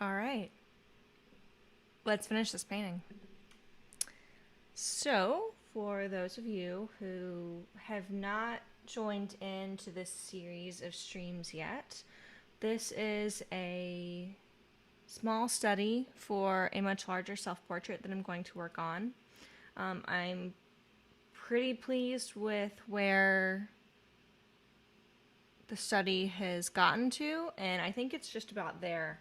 All right, let's finish this painting. So, for those of you who have not joined into this series of streams yet, this is a small study for a much larger self-portrait that I'm going to work on. I'm pretty pleased with where the study has gotten to, and I think it's just about there.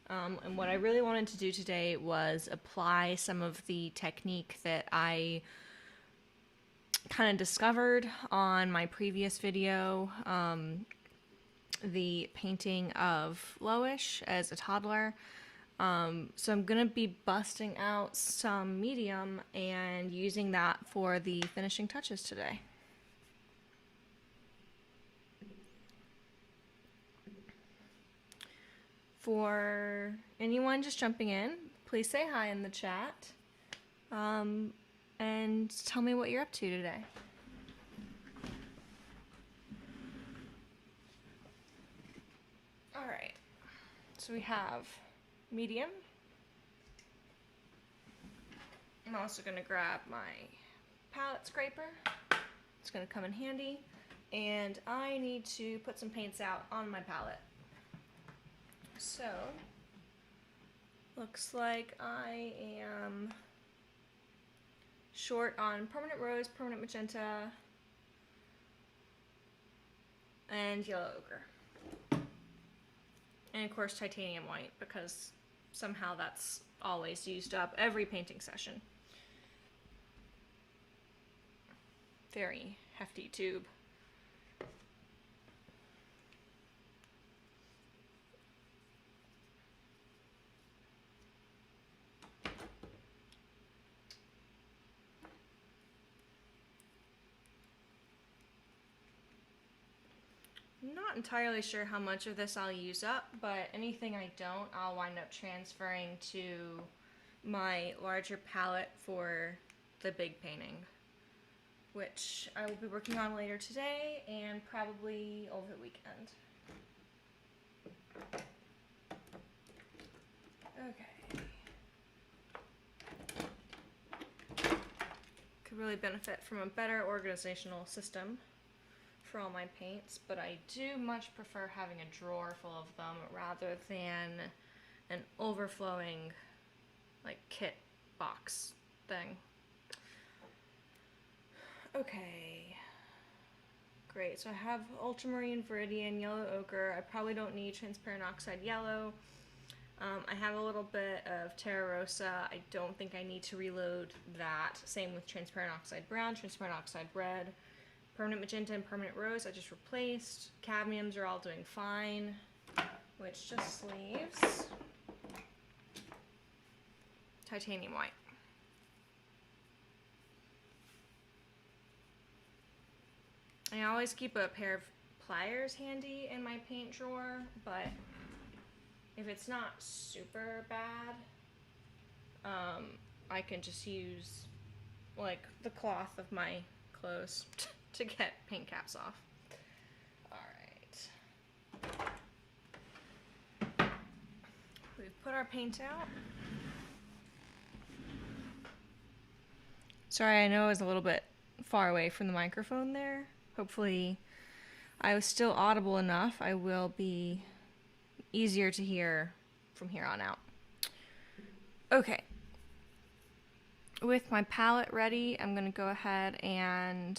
And what I really wanted to do today was apply some of the technique that I kind of discovered on my previous video, the painting of Loish as a toddler. So I'm going to be busting out some medium and using that for the finishing touches today. For anyone just jumping in, please say hi in the chat, and tell me what you're up to today. All right, so we have medium. I'm also going to grab my palette scraper. It's going to come in handy, and I need to put some paints out on my palette. So, looks like I am short on permanent rose, permanent magenta, and yellow ochre. And of course titanium white, because somehow that's always used up every painting session. Very hefty tube. I'm not entirely sure how much of this I'll use up, but anything I don't, I'll wind up transferring to my larger palette for the big painting, which I will be working on later today and probably over the weekend. Okay. Could really benefit from a better organizational system for all my paints, but I do much prefer having a drawer full of them rather than an overflowing like kit box thing. Okay, great. So I have ultramarine, viridian, yellow ochre. I probably don't need transparent oxide yellow. I have a little bit of Terra Rosa. I don't think I need to reload that. Same with transparent oxide brown, transparent oxide red. Permanent magenta and permanent rose I just replaced. Cadmiums are all doing fine, which just leaves titanium white. I always keep a pair of pliers handy in my paint drawer, but if it's not super bad, I can just use like the cloth of my clothes to get paint caps off. Alright. We've put our paint out. Sorry, I know I was a little bit far away from the microphone there. Hopefully I was still audible enough. I will be easier to hear from here on out. Okay. With my palette ready, I'm going to go ahead and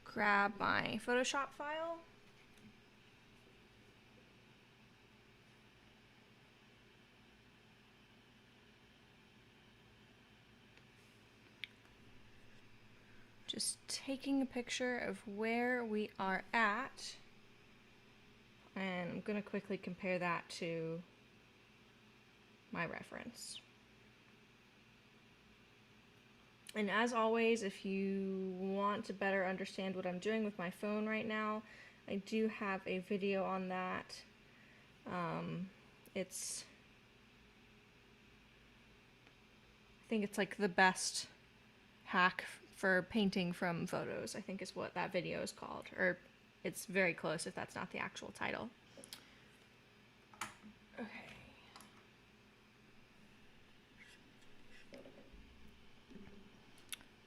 grab my Photoshop file. Just taking a picture of where we are at, and I'm going to quickly compare that to my reference. And as always, if you want to better understand what I'm doing with my phone right now, I do have a video on that. I think it's like the best hack for painting from photos, I think is what that video is called. Or it's very close if that's not the actual title. Okay.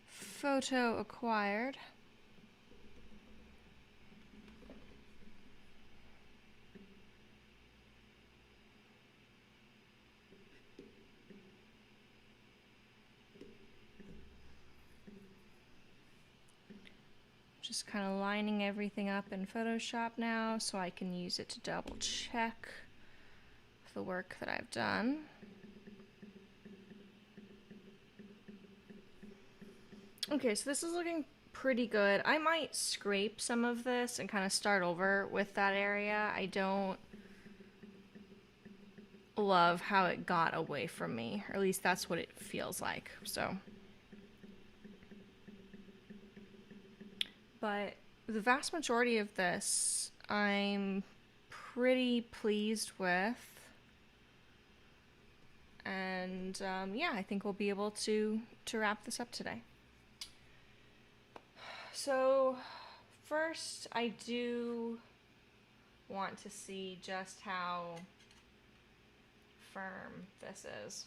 Photo acquired. Just kind of lining everything up in Photoshop now so I can use it to double check the work that I've done. Okay, so this is looking pretty good. I might scrape some of this and kind of start over with that area. I don't love how it got away from me, or at least that's what it feels like. So, but the vast majority of this I'm pretty pleased with, and yeah, I think we'll be able to wrap this up today. So first, I do want to see just how firm this is.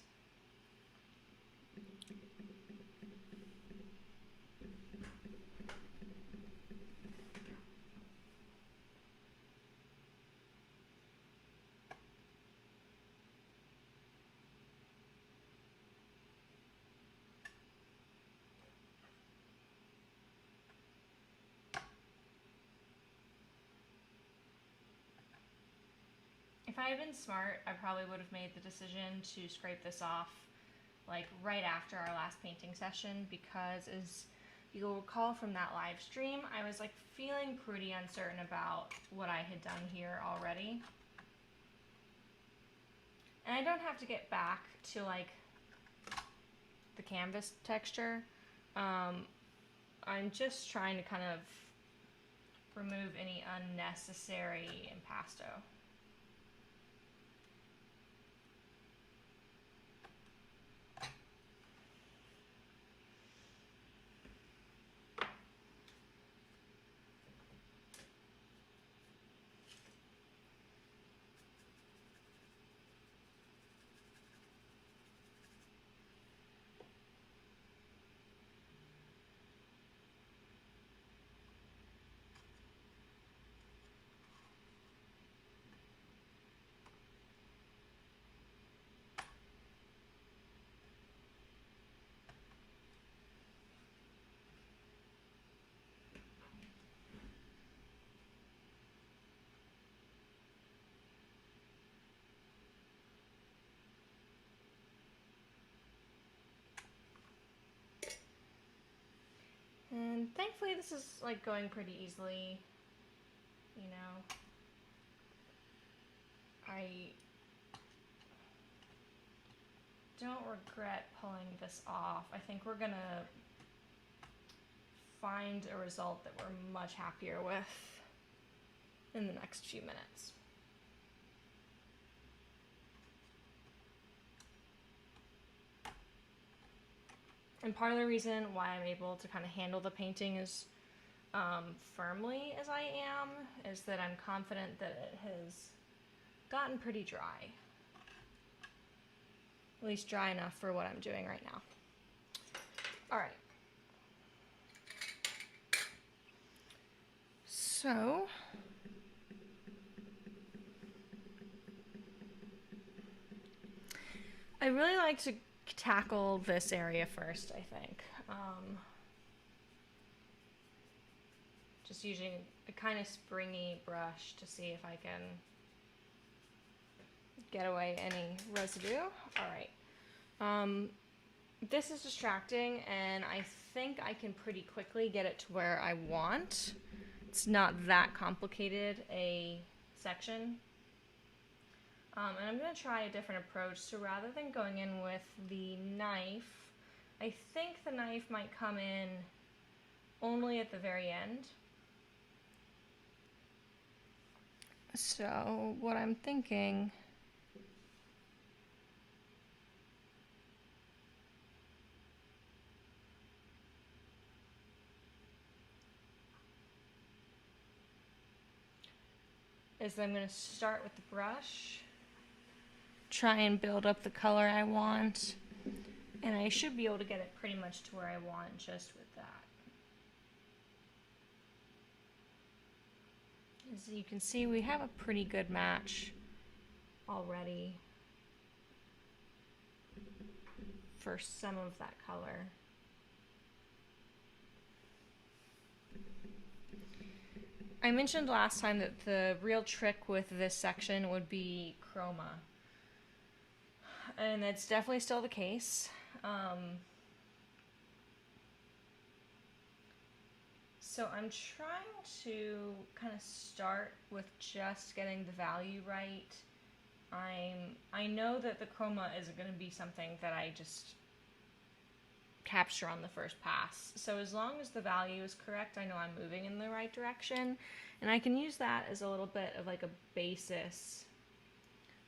If I had been smart, I probably would have made the decision to scrape this off like right after our last painting session, because as you'll recall from that live stream, I was like feeling pretty uncertain about what I had done here already. And I don't have to get back to like the canvas texture. I'm just trying to kind of remove any unnecessary impasto. And thankfully this is like going pretty easily, you know. I don't regret pulling this off. I think we're gonna find a result that we're much happier with in the next few minutes. And part of the reason why I'm able to kind of handle the painting as firmly as I am is that I'm confident that it has gotten pretty dry. At least dry enough for what I'm doing right now. All right. So, I really like to tackle this area first, I think. Just using a kind of springy brush to see if I can get away any residue. All right. This is distracting, and I think I can pretty quickly get it to where I want. It's not that complicated a section. And I'm going to try a different approach. So rather than going in with the knife, I think the knife might come in only at the very end. So what I'm thinking is I'm going to start with the brush, try and build up the color I want, and I should be able to get it pretty much to where I want just with that. As you can see, we have a pretty good match already for some of that color. I mentioned last time that the real trick with this section would be chroma, and that's definitely still the case. So I'm trying to kind of start with just getting the value right. I know that the chroma isn't going to be something that I just capture on the first pass. So as long as the value is correct, I know I'm moving in the right direction, and I can use that as a little bit of like a basis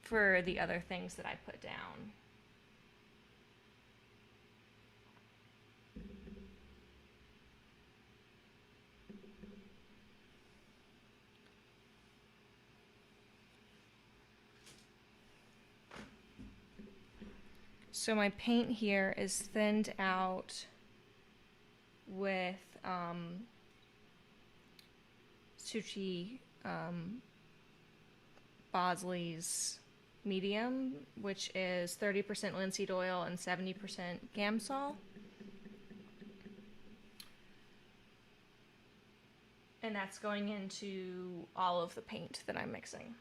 for the other things that I put down. So my paint here is thinned out with Suchi Bosley's medium, which is 30% linseed oil and 70% Gamsol. And that's going into all of the paint that I'm mixing.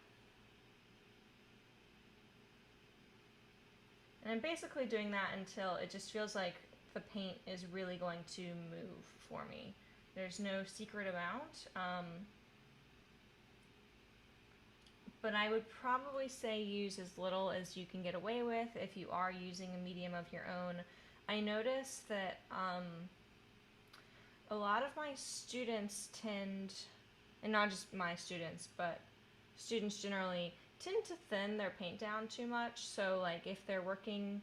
And I'm basically doing that until it just feels like the paint is really going to move for me. There's no secret amount, but I would probably say use as little as you can get away with if you are using a medium of your own. I notice that a lot of my students tend, and not just my students, but students generally tend to thin their paint down too much. So like if they're working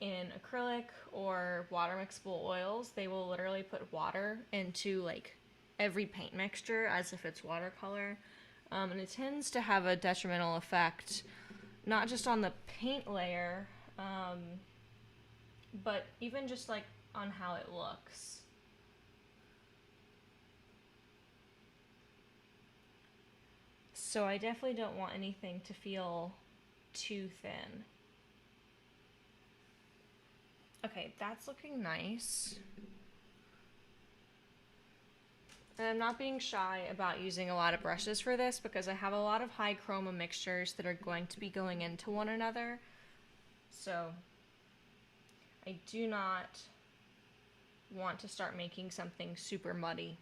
in acrylic or water mixable oils, they will literally put water into like every paint mixture as if it's watercolor. And it tends to have a detrimental effect, not just on the paint layer, but even just like on how it looks. So I definitely don't want anything to feel too thin. Okay, that's looking nice. And I'm not being shy about using a lot of brushes for this because I have a lot of high chroma mixtures that are going to be going into one another. So I do not want to start making something super muddy.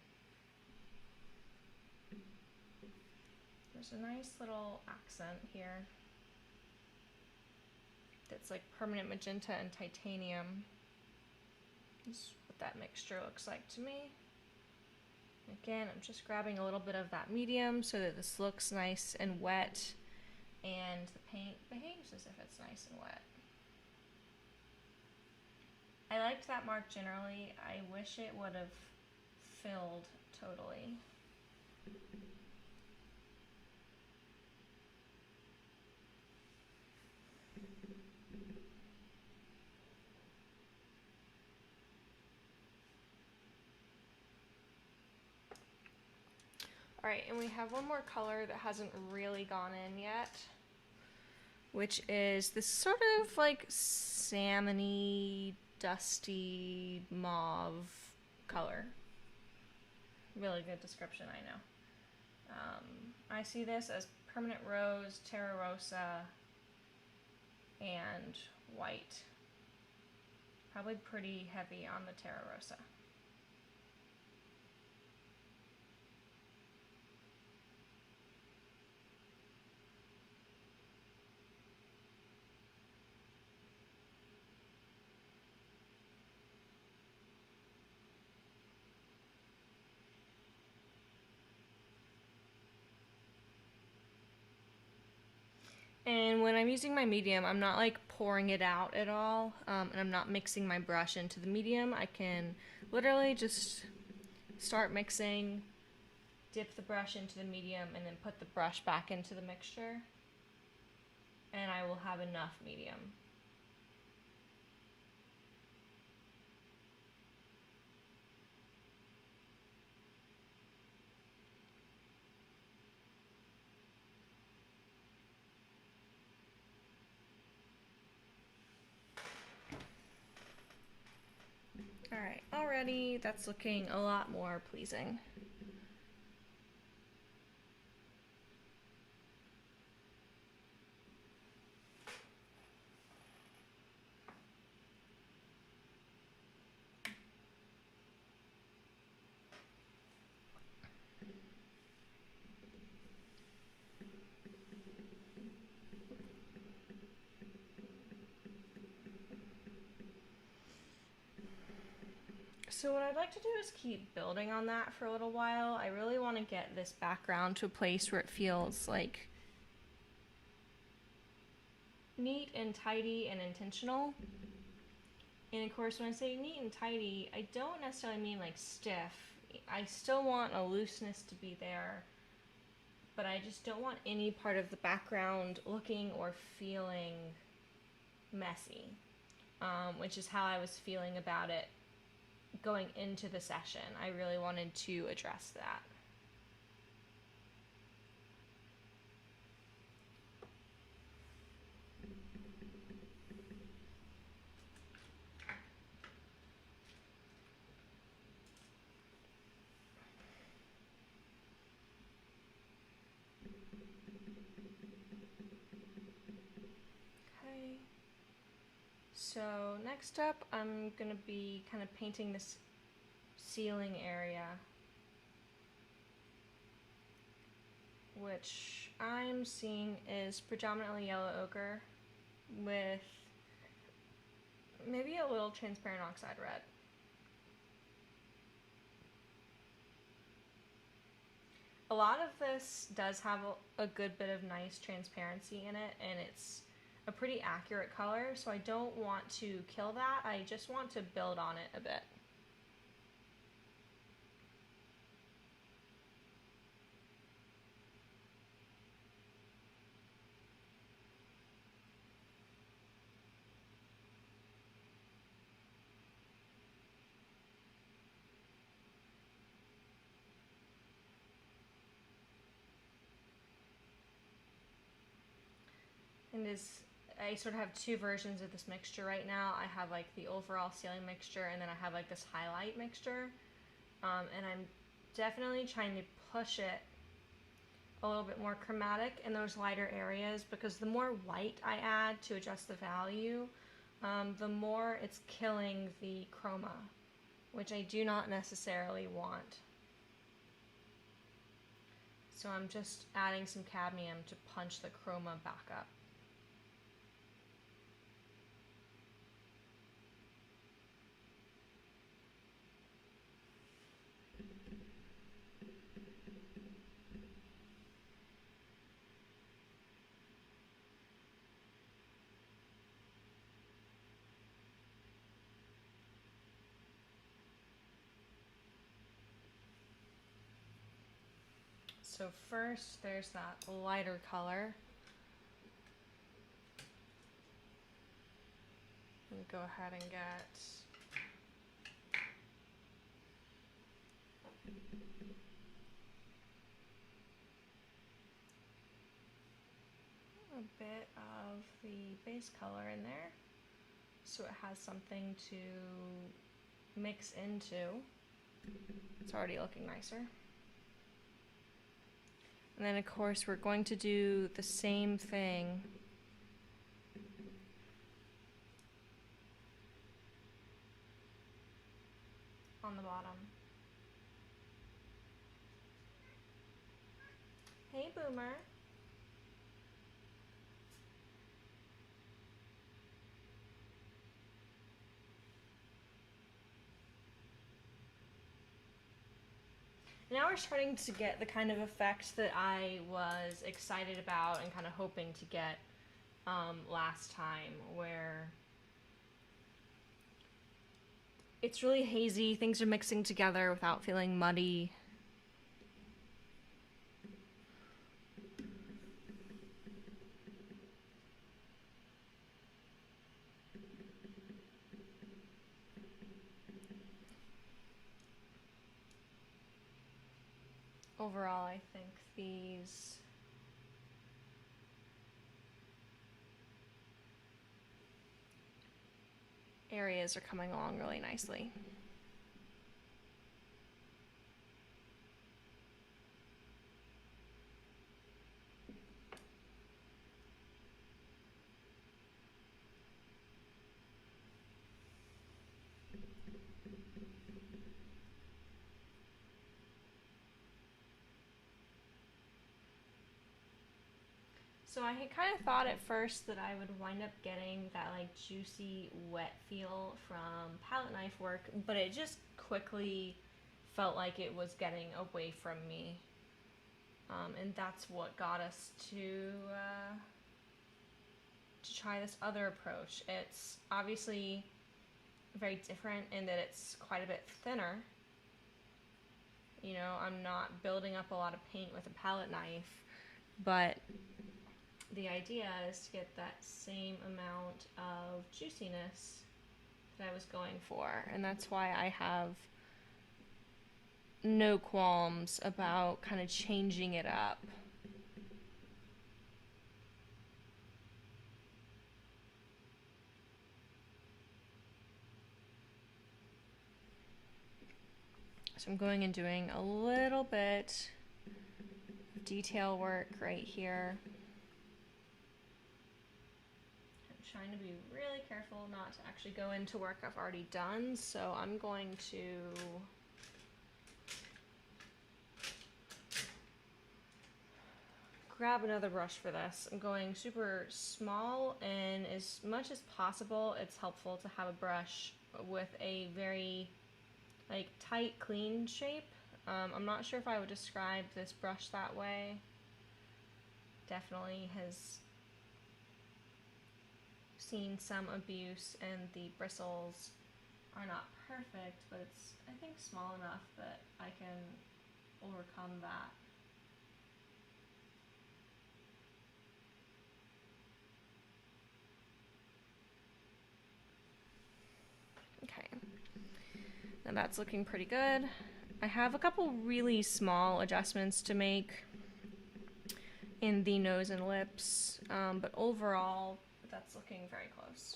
There's a nice little accent here that's like permanent magenta and titanium. This is what that mixture looks like to me. Again, I'm just grabbing a little bit of that medium so that this looks nice and wet, and the paint behaves as if it's nice and wet. I liked that mark generally. I wish it would have filled totally. Alright, and we have one more color that hasn't really gone in yet, which is this sort of like salmon-y, dusty mauve color. Really good description, I know. I see this as permanent rose, terra rosa, and white. Probably pretty heavy on the terra rosa. And when I'm using my medium, I'm not like pouring it out at all, and I'm not mixing my brush into the medium. I can literally just start mixing, dip the brush into the medium and then put the brush back into the mixture, and I will have enough medium. Alright, already that's looking a lot more pleasing. So what I'd like to do is keep building on that for a little while. I really want to get this background to a place where it feels like neat and tidy and intentional. And of course, when I say neat and tidy, I don't necessarily mean like stiff. I still want a looseness to be there, but I just don't want any part of the background looking or feeling messy, which is how I was feeling about it going into the session. I really wanted to address that. Okay. So next up, I'm going to be kind of painting this ceiling area, which I'm seeing is predominantly yellow ochre with maybe a little transparent oxide red. A lot of this does have a good bit of nice transparency in it, and it's a pretty accurate color, so I don't want to kill that. I just want to build on it a bit. And I sort of have two versions of this mixture right now. I have like the overall ceiling mixture, and then I have like this highlight mixture. And I'm definitely trying to push it a little bit more chromatic in those lighter areas, because the more white I add to adjust the value, the more it's killing the chroma, which I do not necessarily want. So I'm just adding some cadmium to punch the chroma back up. So first, there's that lighter color. I'm gonna go ahead and get a bit of the base color in there, so it has something to mix into. It's already looking nicer. And then of course we're going to do the same thing on the bottom. Hey, Boomer. Now we're starting to get the kind of effect that I was excited about and kind of hoping to get last time, where it's really hazy, things are mixing together without feeling muddy. overall, I think these areas are coming along really nicely. So I had kind of thought at first that I would wind up getting that like juicy wet feel from palette knife work, but it just quickly felt like it was getting away from me. And that's what got us to try this other approach. It's obviously very different in that it's quite a bit thinner. You know, I'm not building up a lot of paint with a palette knife, but the idea is to get that same amount of juiciness that I was going for, and that's why I have no qualms about kind of changing it up. So I'm going and doing a little bit of detail work right here. Trying to be really careful not to actually go into work I've already done, so I'm going to grab another brush for this. I'm going super small, and as much as possible it's helpful to have a brush with a very like tight, clean shape. I'm not sure if I would describe this brush that way. Definitely has seen some abuse, and the bristles are not perfect, but it's, I think, small enough that I can overcome that. Okay, now that's looking pretty good. I have a couple really small adjustments to make in the nose and lips, but overall that's looking very close.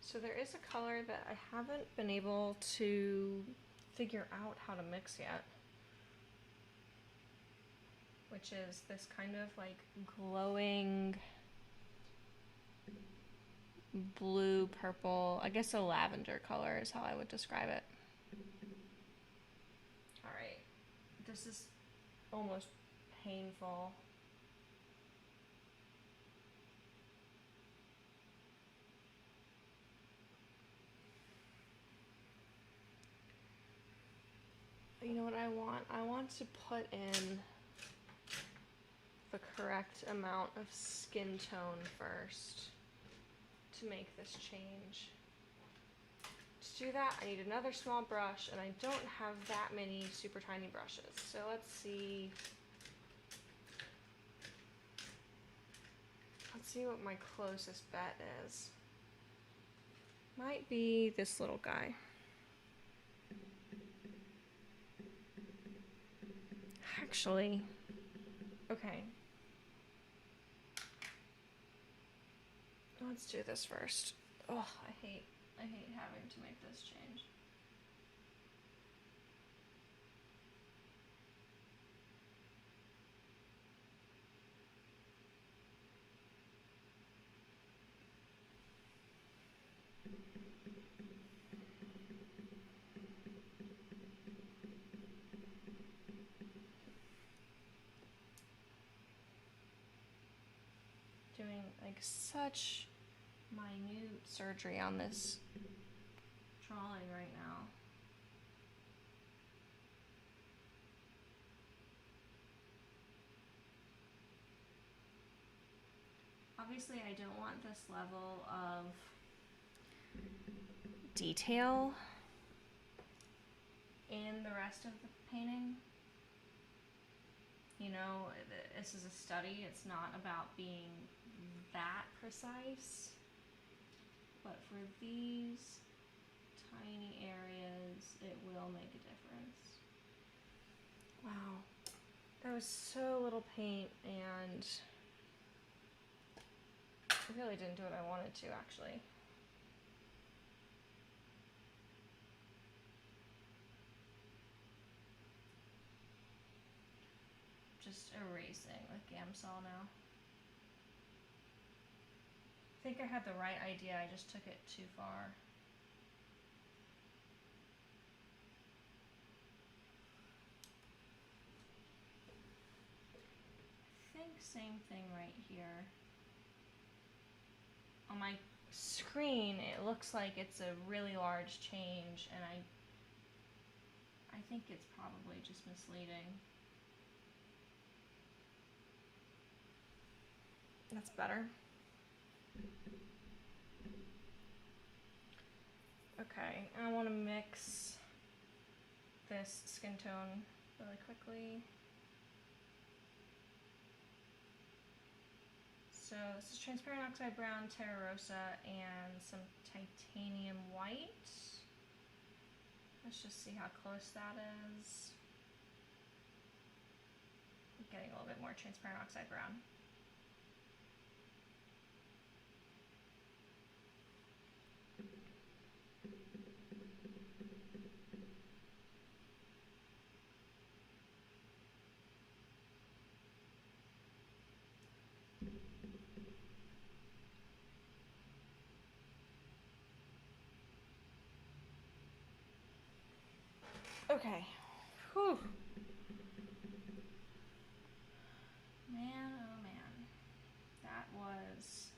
So there is a color that I haven't been able to figure out how to mix yet, which is this kind of like glowing blue purple, I guess a lavender color is how I would describe it. Alright, this is almost painful. You know what I want? I want to put in the correct amount of skin tone first to make this change. To do that, I need another small brush, and I don't have that many super tiny brushes. So let's see. Let's see what my closest bet is. Might be this little guy. Actually, okay. Let's do this first. Oh, I hate having to make this change. Doing like such minute surgery on this drawing right now. Obviously, I don't want this level of detail in the rest of the painting. You know, this is a study. It's not about being that precise. But for these tiny areas, it will make a difference. Wow. That was so little paint, and it really didn't do what I wanted to, actually. Just erasing with Gamsol now. I think I had the right idea, I just took it too far. I think same thing right here. On my screen, it looks like it's a really large change, and I think it's probably just misleading. That's better. Okay, I want to mix this skin tone really quickly. So this is transparent oxide brown, Terra Rosa, and some titanium white. Let's just see how close that is. I'm getting a little bit more transparent oxide brown. Okay. Whew. Man, oh man. That was...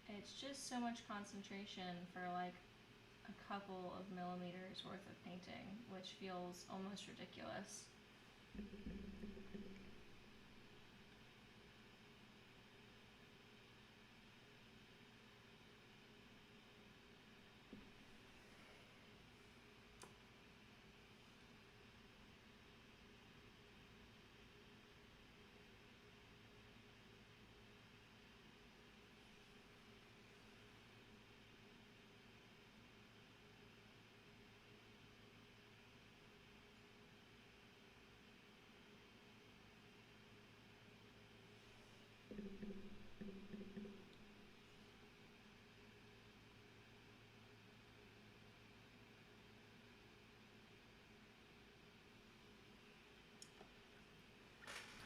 It's just so much concentration for like a couple of millimeters worth of painting, which feels almost ridiculous.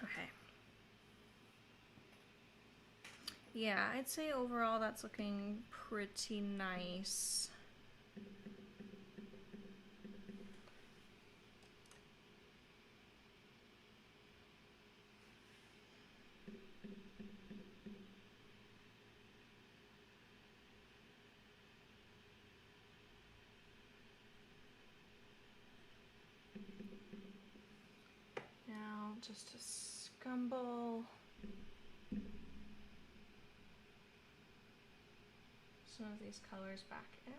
Okay. Yeah, I'd say overall that's looking pretty nice. Now just to scumble some of these colors back in.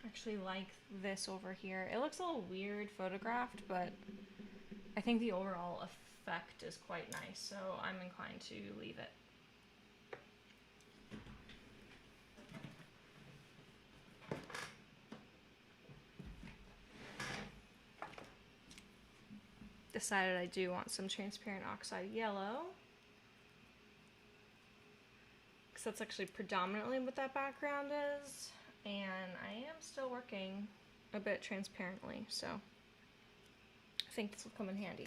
Actually like this over here. It looks a little weird photographed, but I think the overall effect is quite nice, so I'm inclined to leave it. Decided I do want some transparent oxide yellow, because that's actually predominantly what that background is, and I am still working a bit transparently, so I think this will come in handy.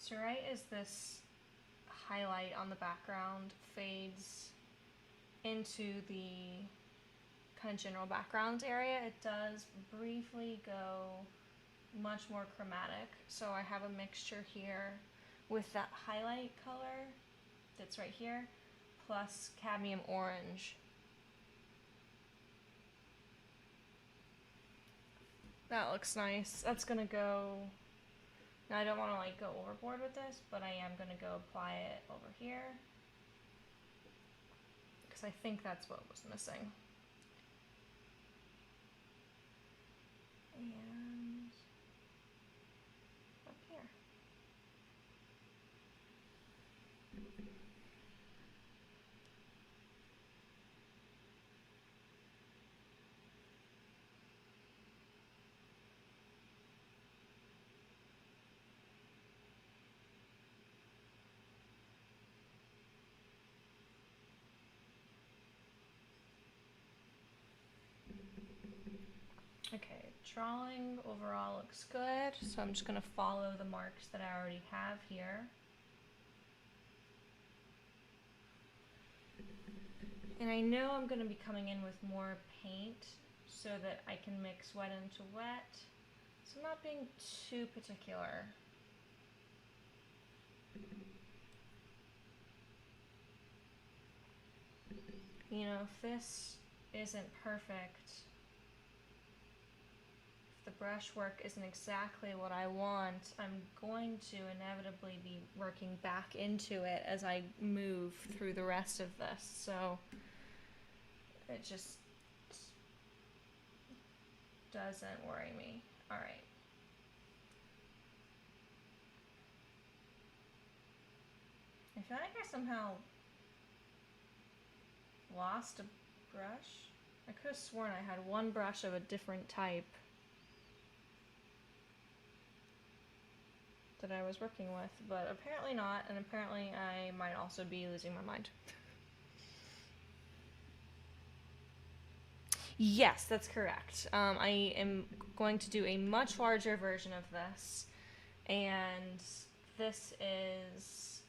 So right as this highlight on the background fades into the kind of general background area, it does briefly go much more chromatic. So I have a mixture here with that highlight color that's right here, plus cadmium orange. That looks nice. That's gonna go, now I don't wanna like go overboard with this, but I am gonna go apply it over here, because I think that's what was missing. And up here. Okay, drawing overall looks good, so I'm just going to follow the marks that I already have here. And I know I'm going to be coming in with more paint so that I can mix wet into wet, so I'm not being too particular. You know, if this isn't perfect, the brushwork isn't exactly what I want, I'm going to inevitably be working back into it as I move through the rest of this, so it just doesn't worry me. Alright. I feel like I somehow lost a brush. I could have sworn I had one brush of a different type that I was working with, but apparently not, and apparently I might also be losing my mind. Yes, that's correct. I am going to do a much larger version of this, and this is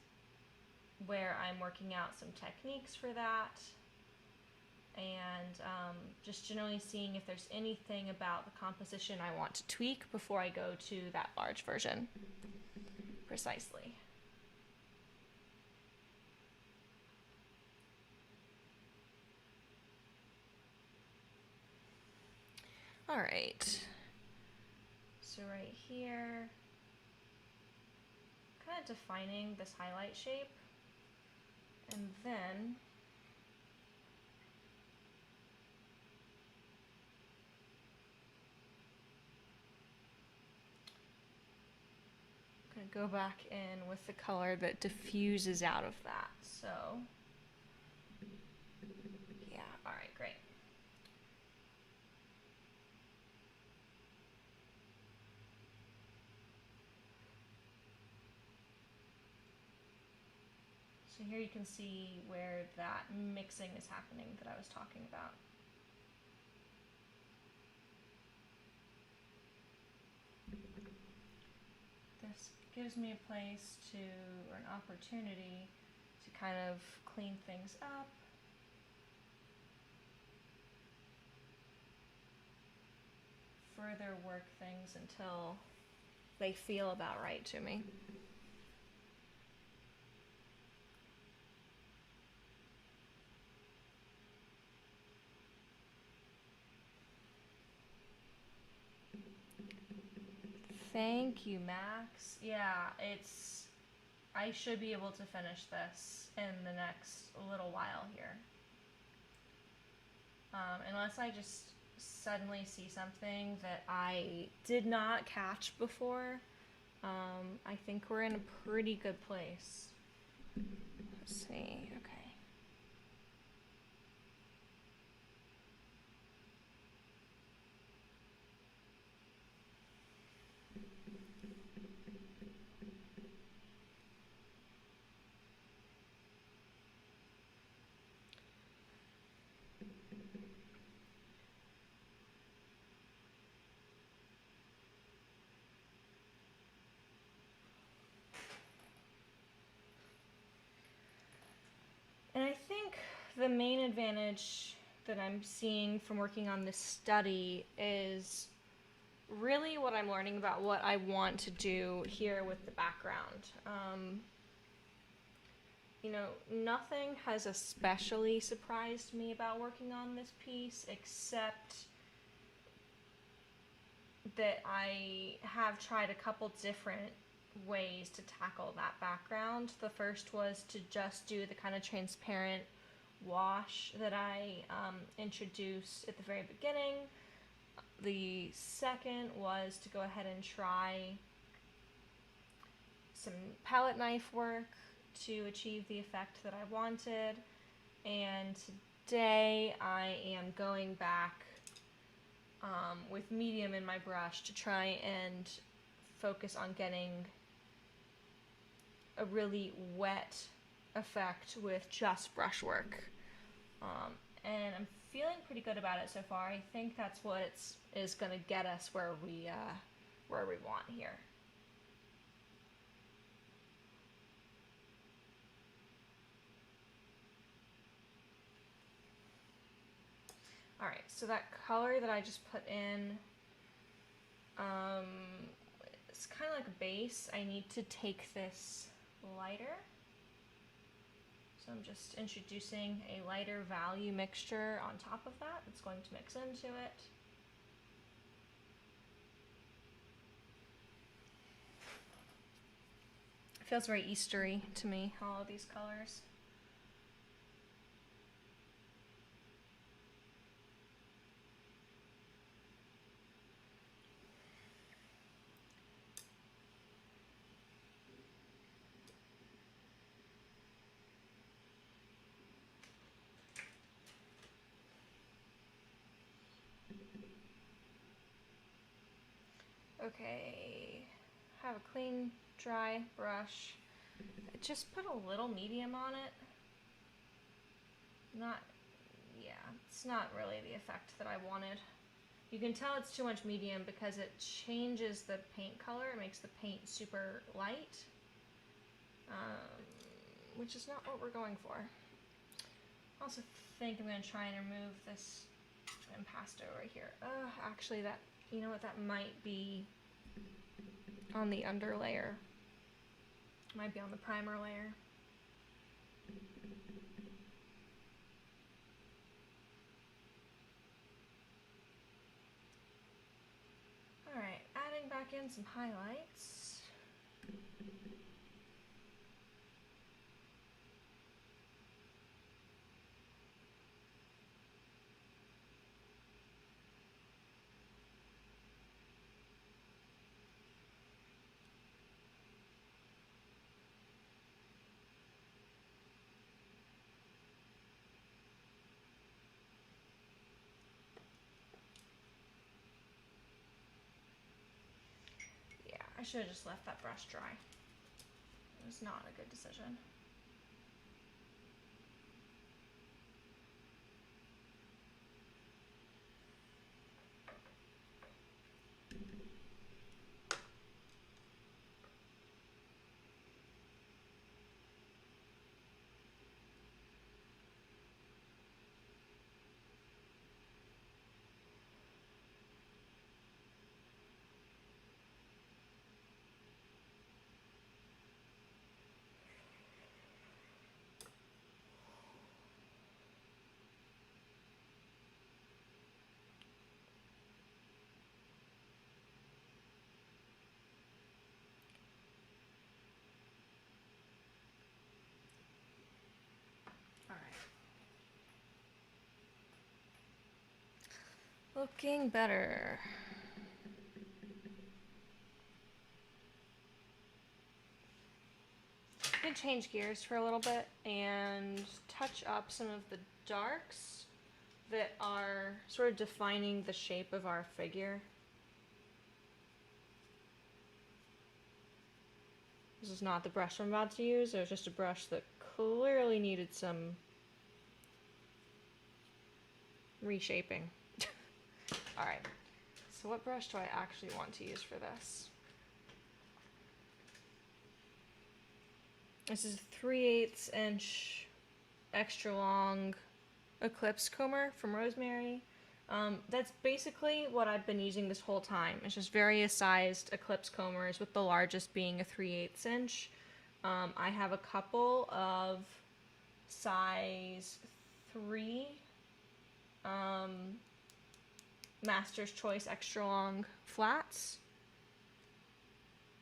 where I'm working out some techniques for that, and just generally seeing if there's anything about the composition I want to tweak before I go to that large version. Precisely. All right. So right here, kind of defining this highlight shape, and then I'm gonna go back in with the color that diffuses out of that. So yeah, all right, great. So here you can see where that mixing is happening that I was talking about. This gives me a place to, or an opportunity to kind of clean things up. Further work things until they feel about right to me. Thank you, Max. Yeah, I should be able to finish this in the next little while here. Unless I just suddenly see something that I did not catch before, I think we're in a pretty good place. Let's see, okay. the main advantage that I'm seeing from working on this study is really what I'm learning about what I want to do here with the background. You know, nothing has especially surprised me about working on this piece except that I have tried a couple different ways to tackle that background. The first was to just do the kind of transparent wash that I introduced at the very beginning. The second was to go ahead and try some palette knife work to achieve the effect that I wanted. And today I am going back with medium in my brush to try and focus on getting a really wet effect with just brushwork. And I'm feeling pretty good about it so far. I think that's what is going to get us where we want here. Alright, so that color that I just put in, it's kind of like a base. I need to take this lighter. So I'm just introducing a lighter value mixture on top of that. It's going to mix into it. It feels very Eastery to me, all of these colors. Okay, have a clean, dry brush. I just put a little medium on it. It's not really the effect that I wanted. You can tell it's too much medium because it changes the paint color. It makes the paint super light, which is not what we're going for. I also think I'm going to try and remove this impasto right here. Actually, that, you know what, that might be on the under layer. Might be on the primer layer. Alright, adding back in some highlights. I should have just left that brush dry. It was not a good decision. Looking better. I'm going to change gears for a little bit and touch up some of the darks that are sort of defining the shape of our figure. This is not the brush I'm about to use. It was just a brush that clearly needed some reshaping. Alright, so what brush do I actually want to use for this? This is a 3/8 inch extra long Eclipse comber from Rosemary. That's basically what I've been using this whole time. It's just various sized Eclipse combers, with the largest being a 3/8 inch. I have a couple of size 3 Master's Choice extra long flats,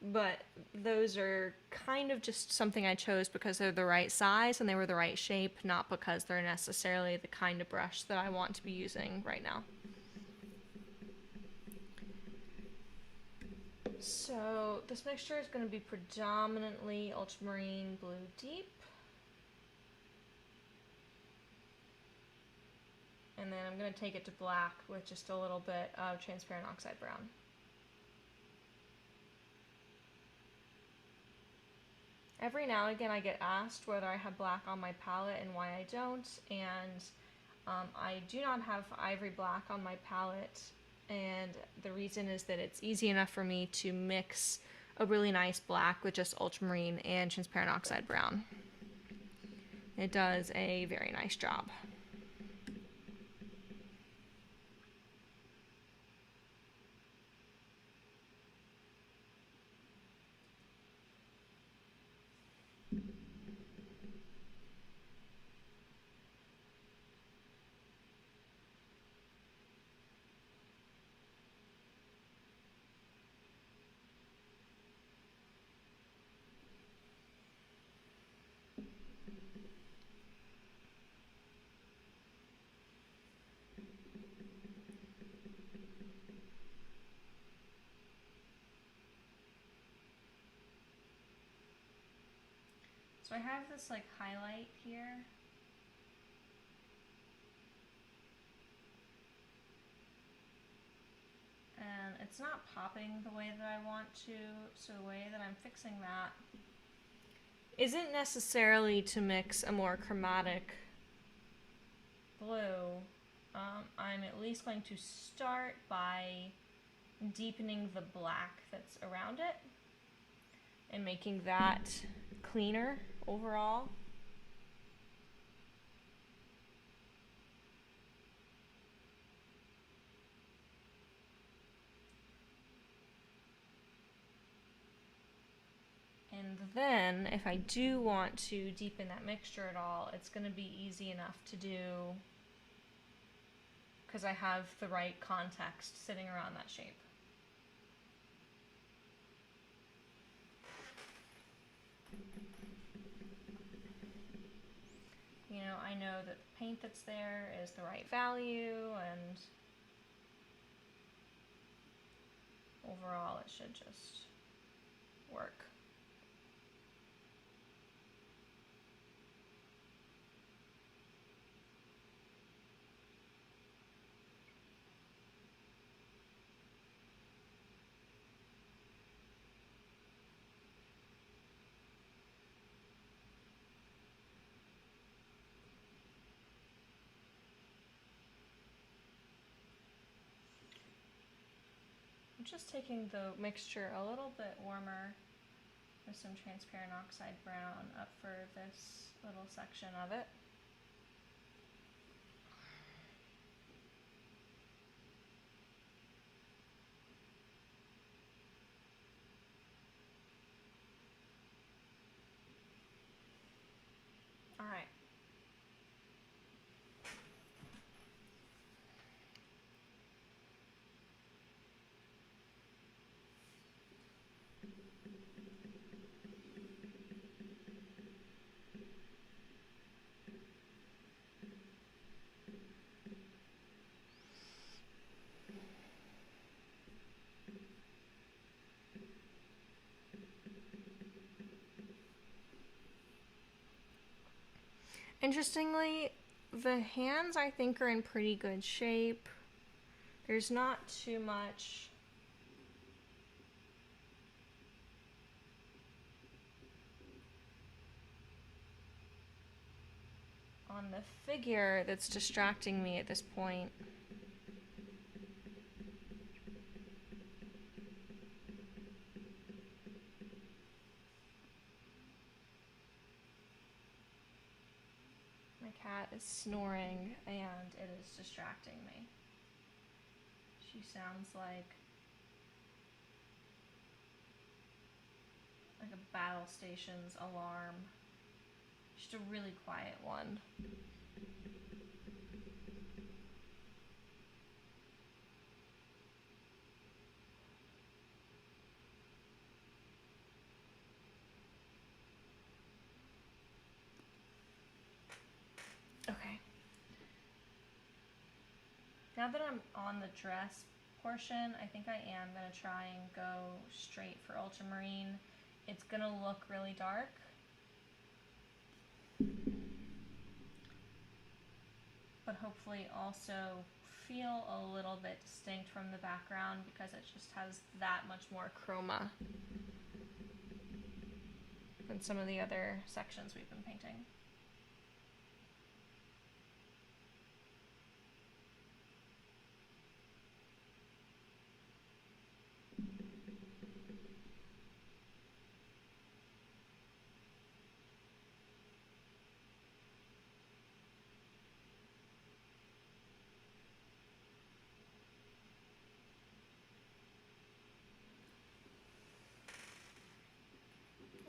but those are kind of just something I chose because they're the right size and they were the right shape, not because they're necessarily the kind of brush that I want to be using right now. So this mixture is going to be predominantly ultramarine blue deep. And then I'm going to take it to black with just a little bit of transparent oxide brown. Every now and again I get asked whether I have black on my palette and why I don't, and I do not have ivory black on my palette, and the reason is that it's easy enough for me to mix a really nice black with just ultramarine and transparent oxide brown. It does a very nice job. So I have this like highlight here. And it's not popping the way that I want to, so the way that I'm fixing that isn't necessarily to mix a more chromatic blue. I'm at least going to start by deepening the black that's around it and making that cleaner overall. And then, if I do want to deepen that mixture at all, it's going to be easy enough to do because I have the right context sitting around that shape. You know, I know that the paint that's there is the right value, and overall it should just work. I'm just taking the mixture a little bit warmer with some transparent oxide brown up for this little section of it. All right. Interestingly, the hands I think are in pretty good shape. There's not too much on the figure that's distracting me at this point. My cat cat is snoring and it is distracting me. She sounds like a battle station's alarm. Just a really quiet one. Okay. Now that I'm on the dress portion, I think I am going to try and go straight for ultramarine. It's going to look really dark. But hopefully also feel a little bit distinct from the background because it just has that much more chroma than some of the other sections we've been painting.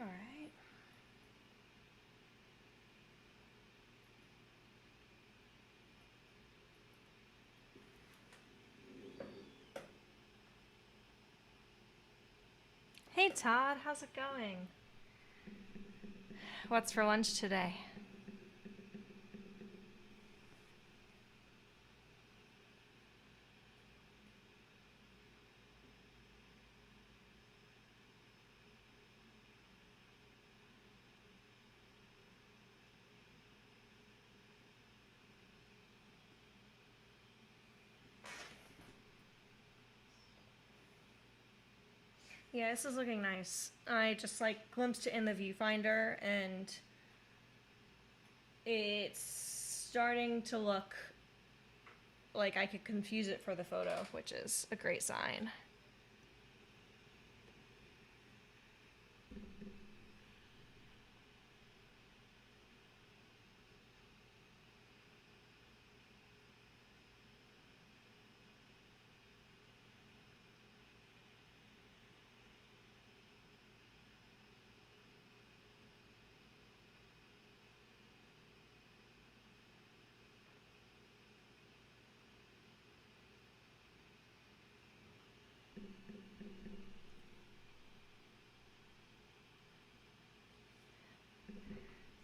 All right. Hey Todd, how's it going? What's for lunch today? Yeah, this is looking nice. I just glimpsed it in the viewfinder and it's starting to look like I could confuse it for the photo, which is a great sign.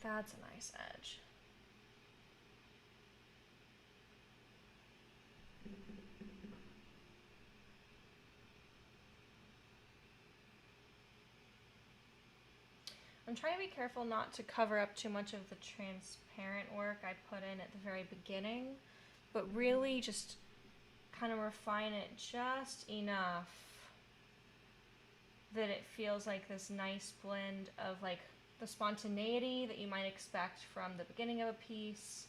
That's a nice edge. I'm trying to be careful not to cover up too much of the transparent work I put in at the very beginning, but really just kind of refine it just enough that it feels like this nice blend of the spontaneity that you might expect from the beginning of a piece,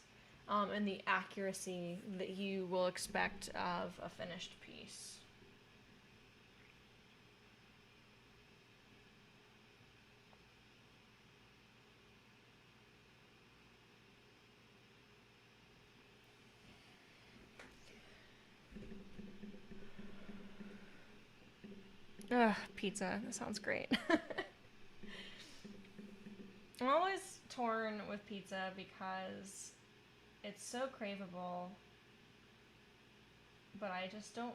and the accuracy that you will expect of a finished piece. Ugh, pizza. That sounds great. I'm always torn with pizza because it's so craveable, but I just don't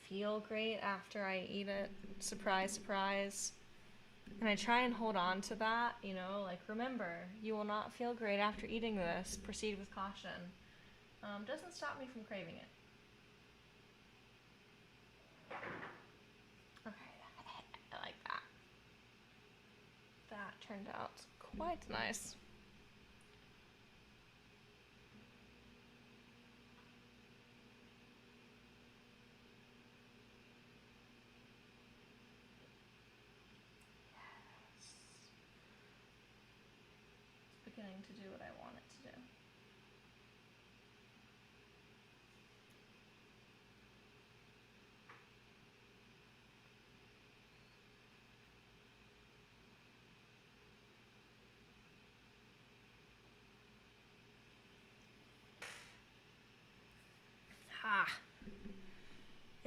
feel great after I eat it. Surprise, surprise. And I try and hold on to that, remember, you will not feel great after eating this. Proceed with caution. Doesn't stop me from craving it. Okay, I like that. That turned out quite nice. Beginning to do what I want it to do.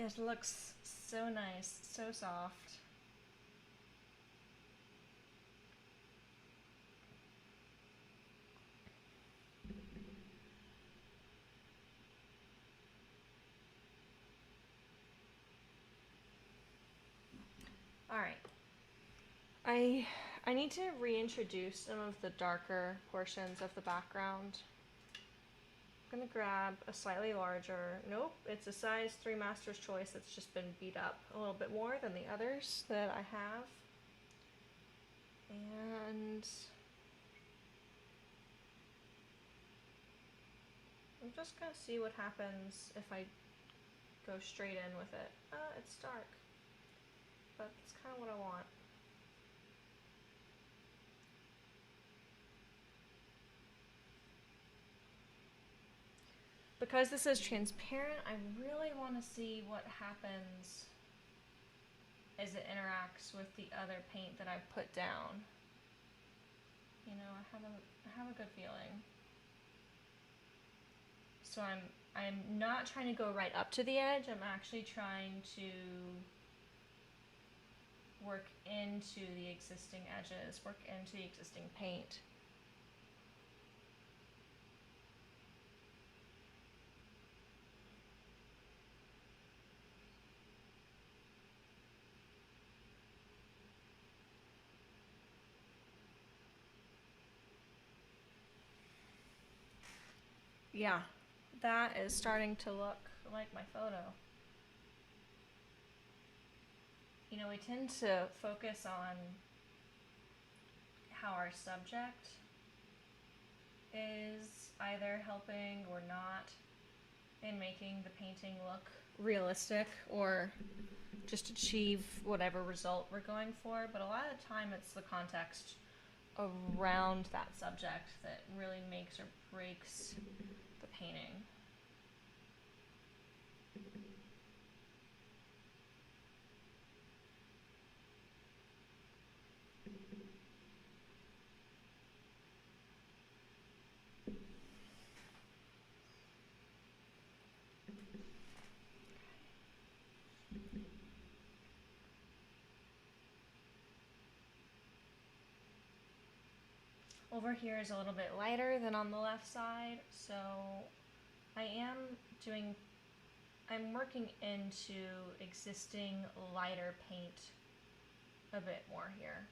It looks so nice, so soft. All right. I need to reintroduce some of the darker portions of the background. I'm gonna grab a slightly larger, nope, it's a size 3 Master's Choice that's just been beat up a little bit more than the others that I have. And I'm just gonna see what happens if I go straight in with it. It's dark, but it's kind of what I want. Because this is transparent, I really want to see what happens as it interacts with the other paint that I've put down. You know, I have a good feeling. So I'm not trying to go right up to the edge. I'm actually trying to work into the existing edges, work into the existing paint. Yeah, that is starting to look like my photo. You know, we tend to focus on how our subject is either helping or not in making the painting look realistic or just achieve whatever result we're going for, but a lot of the time it's the context around that subject that really makes or breaks the painting. Over here is a little bit lighter than on the left side, so I'm working into existing lighter paint a bit more here.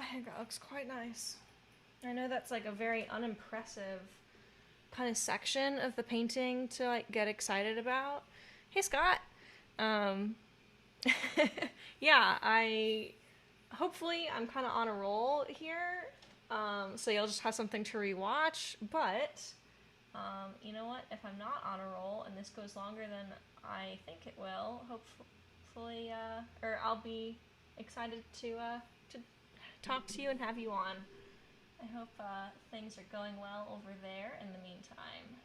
I think that looks quite nice. I know that's like a very unimpressive kind of section of the painting to like get excited about. Hey Scott. Yeah, hopefully I'm kind of on a roll here, so you'll just have something to rewatch, but you know what, if I'm not on a roll and this goes longer than I think it will, hopefully, or I'll be excited to talk to you and have you on. I hope things are going well over there in the meantime.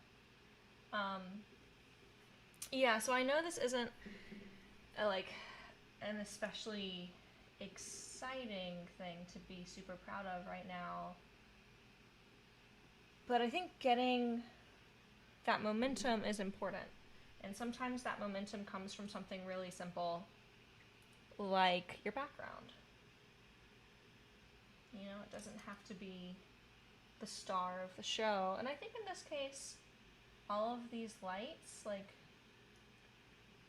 Yeah, so I know this isn't an especially exciting thing to be super proud of right now, but I think getting that momentum is important, and sometimes that momentum comes from something really simple like your background. You know, it doesn't have to be the star of the show, and I think in this case all of these lights, like,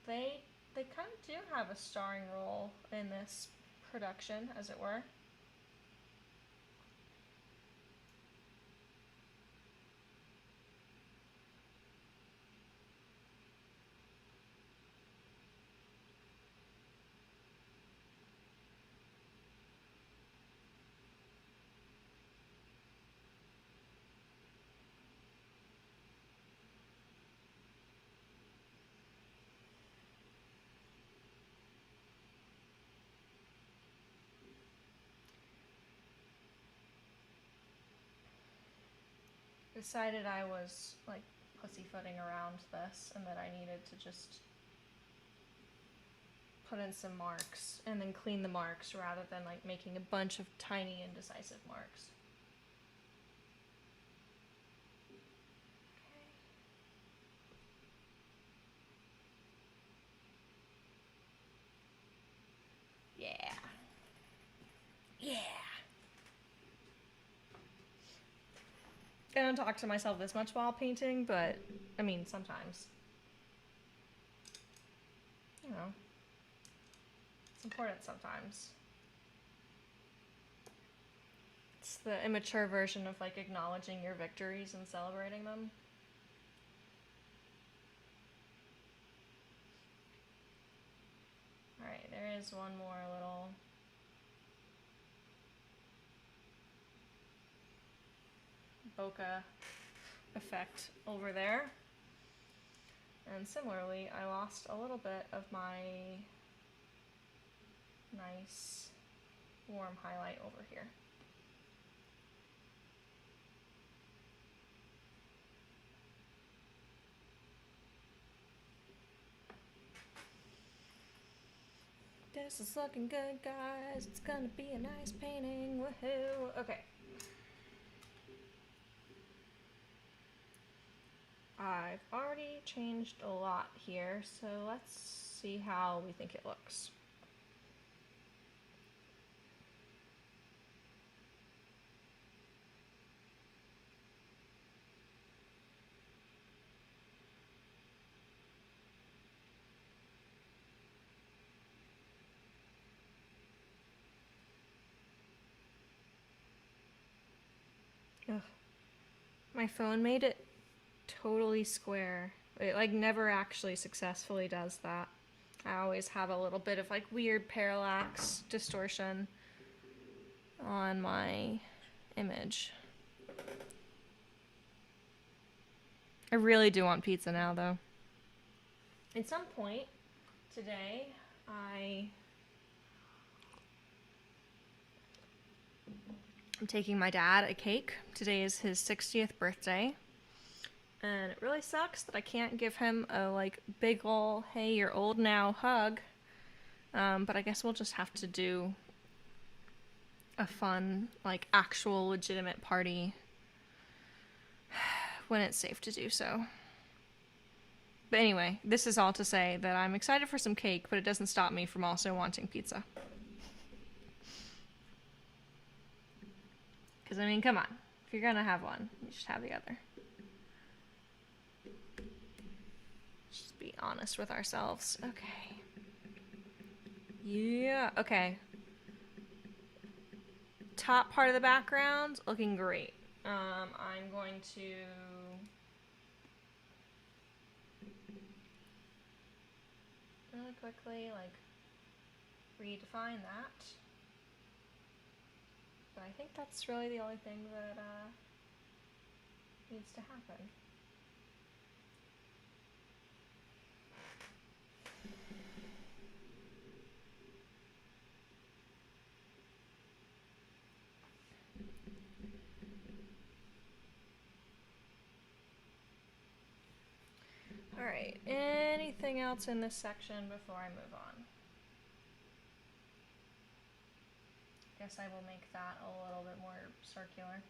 they kind of do have a starring role in this production, as it were. Decided I was like pussyfooting around this and that I needed to just put in some marks and then clean the marks rather than like making a bunch of tiny indecisive marks. I don't talk to myself this much while painting, but I mean, sometimes. You know, it's important sometimes. It's the immature version of like acknowledging your victories and celebrating them. Alright, there is one more little bokeh effect over there. And similarly, I lost a little bit of my nice warm highlight over here. This is looking good, guys. It's gonna be a nice painting. Woohoo! Okay. I've already changed a lot here, so let's see how we think it looks. Ugh. My phone made it totally square. It like never actually successfully does that. I always have a little bit of like weird parallax distortion on my image. I really do want pizza now though. At some point today, I'm taking my dad a cake. Today is his 60th birthday. And it really sucks that I can't give him a like big ol' hey, you're old now hug. But I guess we'll just have to do a fun, like actual legitimate party when it's safe to do so. But anyway, this is all to say that I'm excited for some cake, but it doesn't stop me from also wanting pizza. Because, I mean, come on. If you're gonna have one, you should have the other. Just be honest with ourselves. Okay. Yeah, okay. Top part of the background, looking great. I'm going to really quickly, like, redefine that. But I think that's really the only thing that needs to happen. Alright, anything else in this section before I move on? Guess I will make that a little bit more circular.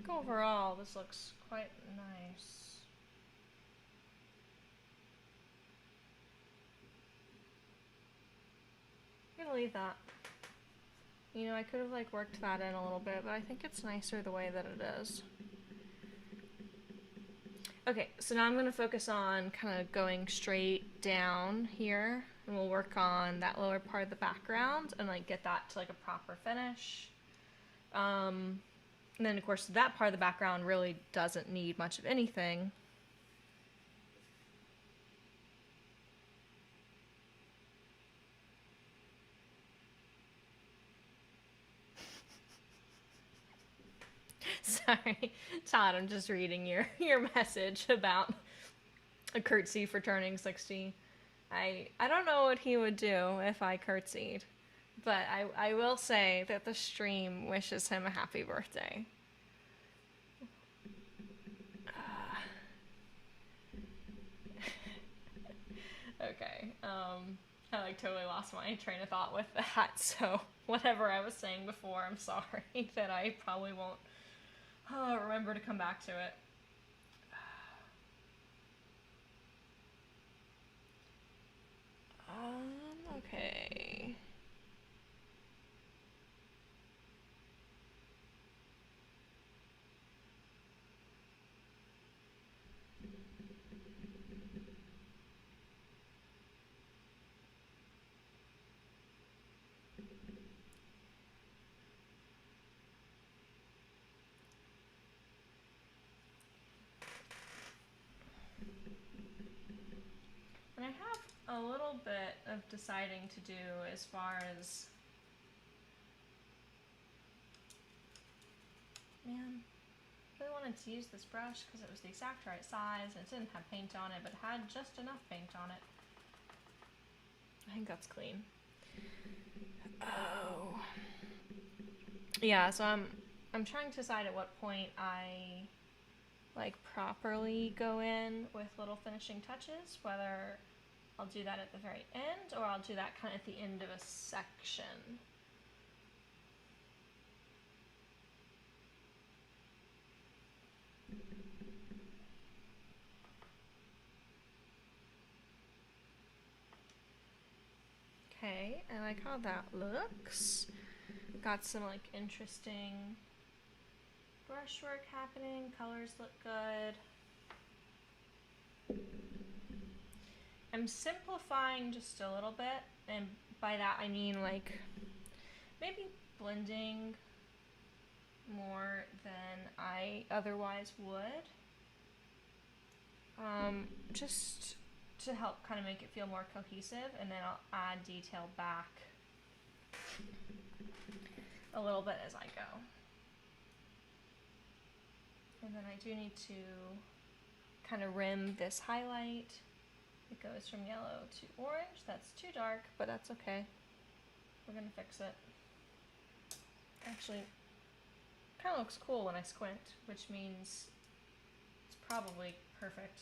Overall, this looks quite nice. I'm gonna leave that. You know, I could have like worked that in a little bit, but I think it's nicer the way that it is. Okay, so now I'm going to focus on kind of going straight down here, and we'll work on that lower part of the background and like get that to like a proper finish. And then of course that part of the background really doesn't need much of anything. Sorry, Todd, I'm just reading your message about a curtsy for turning 60. I don't know what he would do if I curtsied, but I will say that the stream wishes him a happy birthday. Okay, I like totally lost my train of thought with that, so whatever I was saying before, I'm sorry that I probably won't remember to come back to it. Okay. And I have a little bit of deciding to do as far as... Man, I really wanted to use this brush because it was the exact right size and it didn't have paint on it, but it had just enough paint on it. I think that's clean. Oh. Yeah, so I'm trying to decide at what point I like properly go in with little finishing touches, whether I'll do that at the very end or I'll do that kind of at the end of a section. Okay, I like how that looks. Got some like interesting brushwork happening, colors look good. I'm simplifying just a little bit, and by that I mean like maybe blending more than I otherwise would. Just to help kind of make it feel more cohesive, and then I'll add detail back a little bit as I go. And then I do need to kind of rim this highlight. It goes from yellow to orange. That's too dark, but that's okay. We're gonna fix it. Actually, kind of looks cool when I squint, which means it's probably perfect.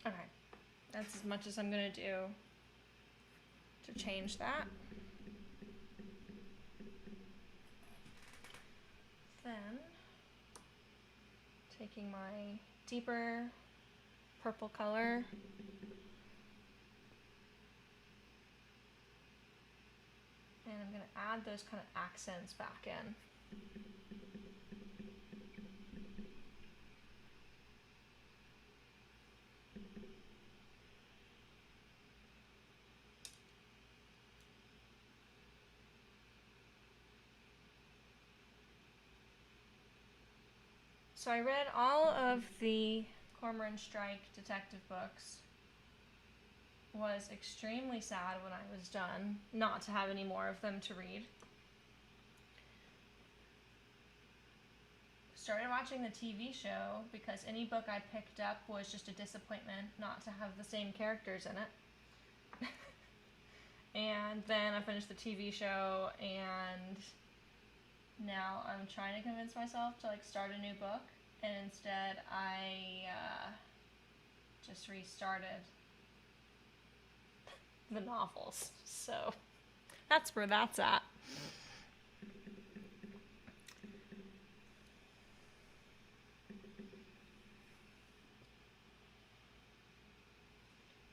Okay, that's as much as I'm gonna do to change that. Then, taking my deeper purple color, and I'm gonna add those kind of accents back in. So I read all of the Cormoran Strike detective books. Was extremely sad when I was done not to have any more of them to read. Started watching the TV show because any book I picked up was just a disappointment not to have the same characters in it. And then I finished the TV show, and now I'm trying to convince myself to like start a new book, and instead I just restarted the novels. So that's where that's at.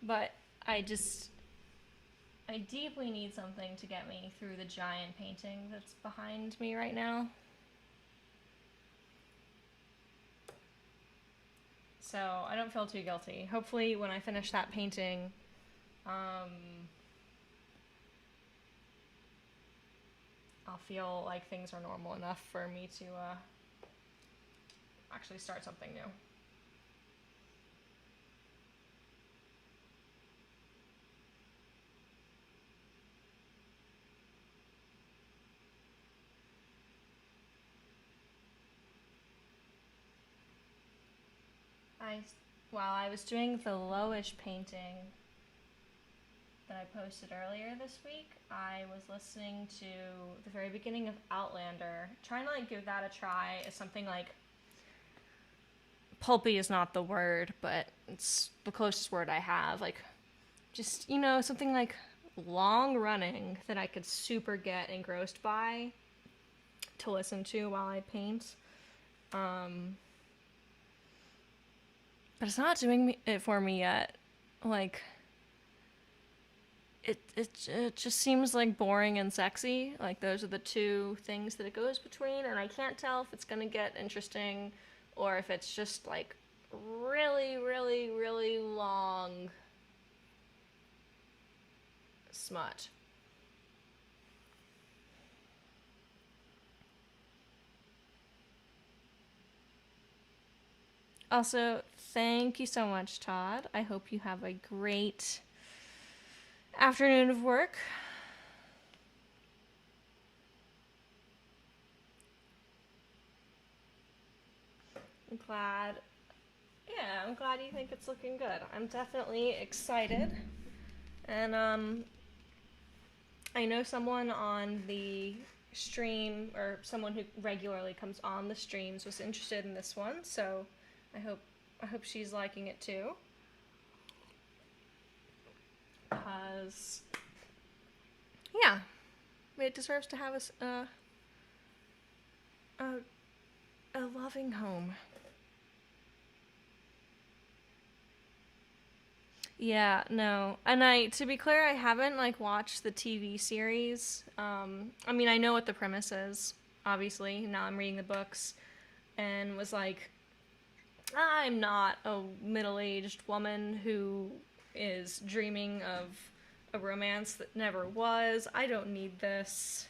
But I deeply need something to get me through the giant painting that's behind me right now. So I don't feel too guilty. Hopefully when I finish that painting, I'll feel like things are normal enough for me to actually start something new. While I was doing the lowish painting that I posted earlier this week, I was listening to the very beginning of Outlander, trying to like give that a try as something like pulpy is not the word, but it's the closest word I have. Like, just, you know, something like long running that I could super get engrossed by to listen to while I paint. But it's not doing it for me yet. Like, it just seems like boring and sexy. Like, those are the two things that it goes between, and I can't tell if it's gonna get interesting or if it's just like really, really, really long smut. Also, thank you so much, Todd. I hope you have a great afternoon of work. I'm glad. Yeah, I'm glad you think it's looking good. I'm definitely excited. And I know someone on the stream, or someone who regularly comes on the streams, was interested in this one, so I hope she's liking it too. Because yeah, it deserves to have a loving home. Yeah, no. And to be clear, I haven't like watched the TV series. I mean, I know what the premise is, obviously. Now I'm reading the books and was like, I'm not a middle-aged woman who is dreaming of a romance that never was. I don't need this.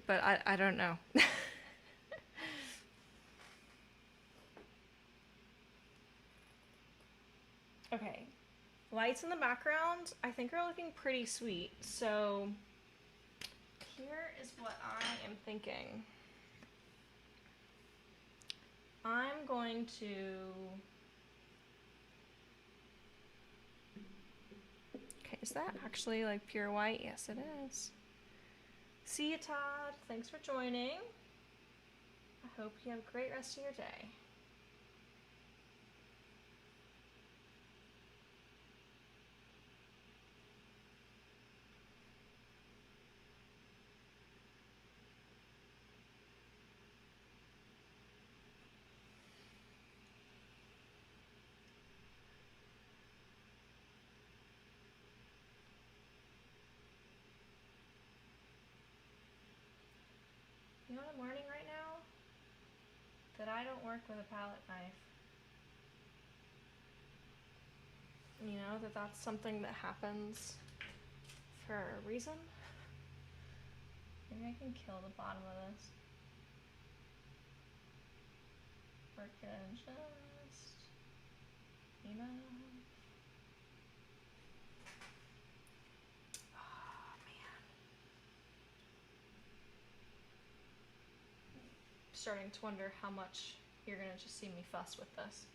But I don't know. Okay. Lights in the background, I think are looking pretty sweet. So here is what I am thinking. I'm going to... Okay, is that actually like pure white? Yes, it is. See you, Todd. Thanks for joining. I hope you have a great rest of your day. You know what I'm learning right now? That I don't work with a palette knife. You know, that's something that happens for a reason. Maybe I can kill the bottom of this. We're gonna just, you know. Oh man. Starting to wonder how much you're gonna just see me fuss with this.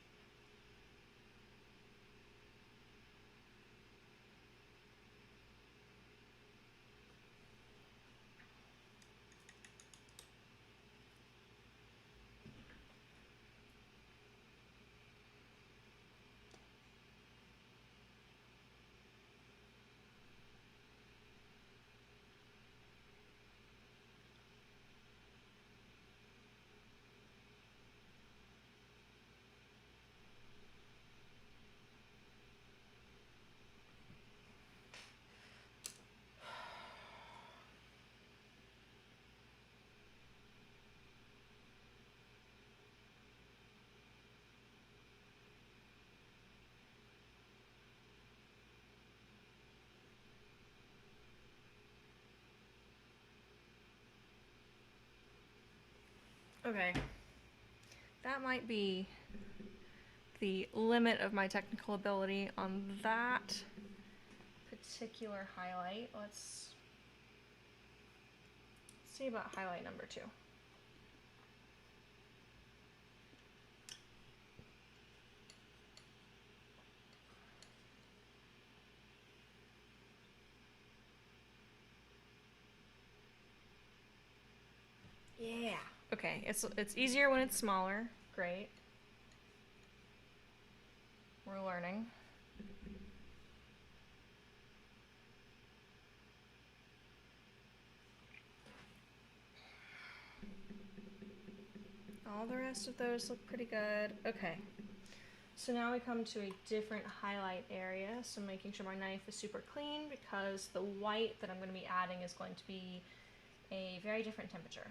Okay. That might be the limit of my technical ability on that particular highlight. Let's see about highlight number 2. Yeah. Okay, it's easier when it's smaller. Great. We're learning. All the rest of those look pretty good. Okay. So now we come to a different highlight area. So making sure my knife is super clean because the white that I'm going to be adding is going to be a very different temperature.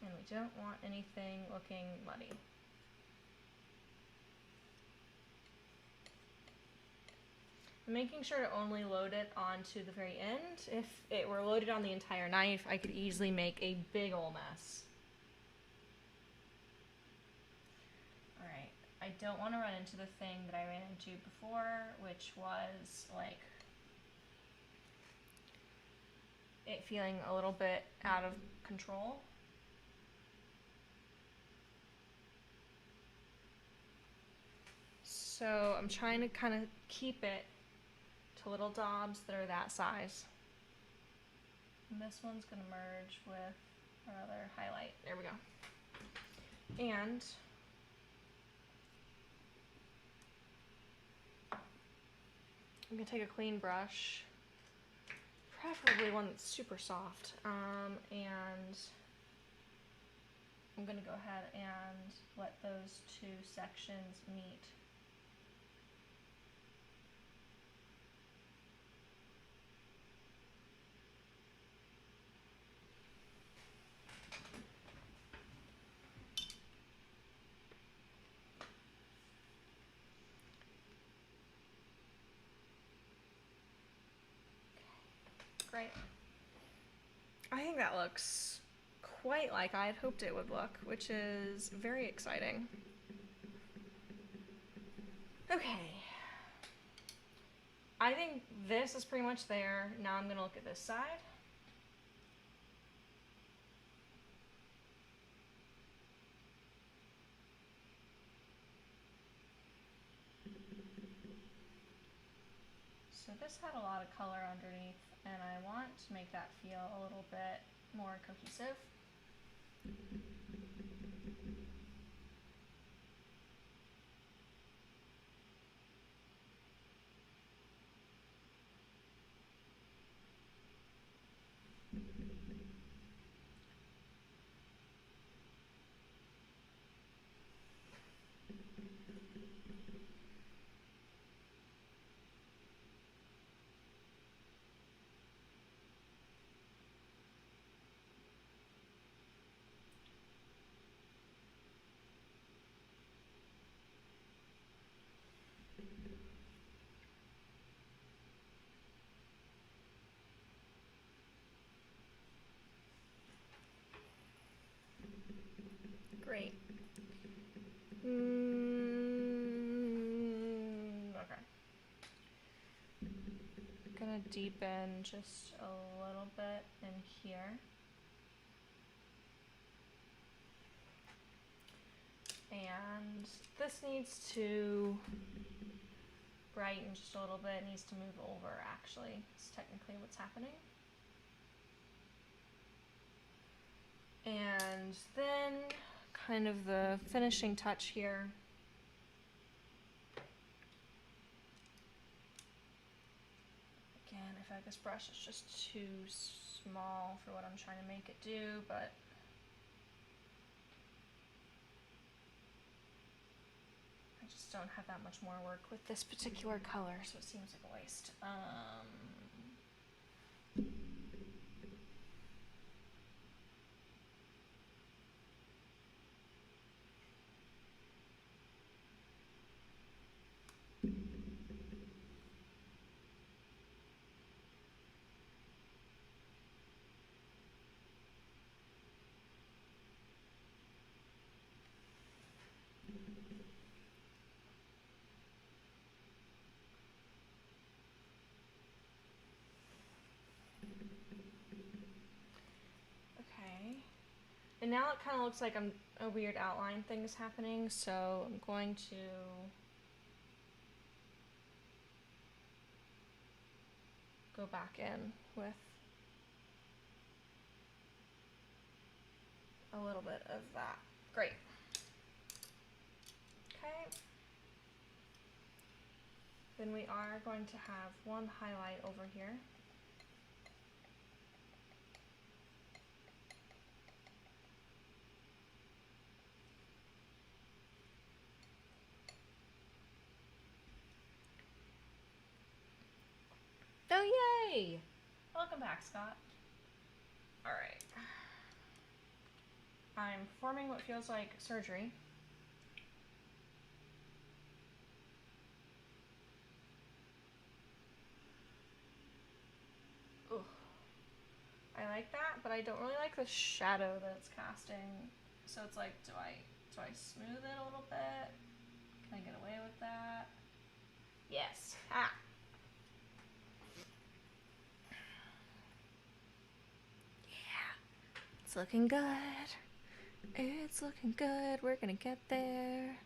And we don't want anything looking muddy. Making sure to only load it onto the very end. If it were loaded on the entire knife, I could easily make a big ol' mess. Alright, I don't want to run into the thing that I ran into before, which was like it feeling a little bit out of control. So I'm trying to kind of keep it to little daubs that are that size. And this one's going to merge with our other highlight. There we go. And I'm going to take a clean brush, preferably one that's super soft, and I'm going to go ahead and let those two sections meet. Great. I think that looks quite like I had hoped it would look, which is very exciting. Okay. I think this is pretty much there. Now I'm going to look at this side. So this had a lot of color underneath, and I want to make that feel a little bit more cohesive. Great. Okay. I'm gonna deepen just a little bit in here. And this needs to brighten just a little bit. It needs to move over, actually. It's technically what's happening. And then kind of the finishing touch here. Again, I feel like this brush is just too small for what I'm trying to make it do, but I just don't have that much more work with this particular color, so it seems like a waste. And now it kind of looks like a weird outline thing is happening, so I'm going to go back in with a little bit of that. Great. Okay. Then we are going to have one highlight over here. Oh, yay! Welcome back, Scott. Alright. I'm performing what feels like surgery. Ugh. I like that, but I don't really like the shadow that it's casting. So it's like, do I smooth it a little bit? Can I get away with that? Yes. Ah. Yeah. It's looking good. It's looking good. We're gonna get there.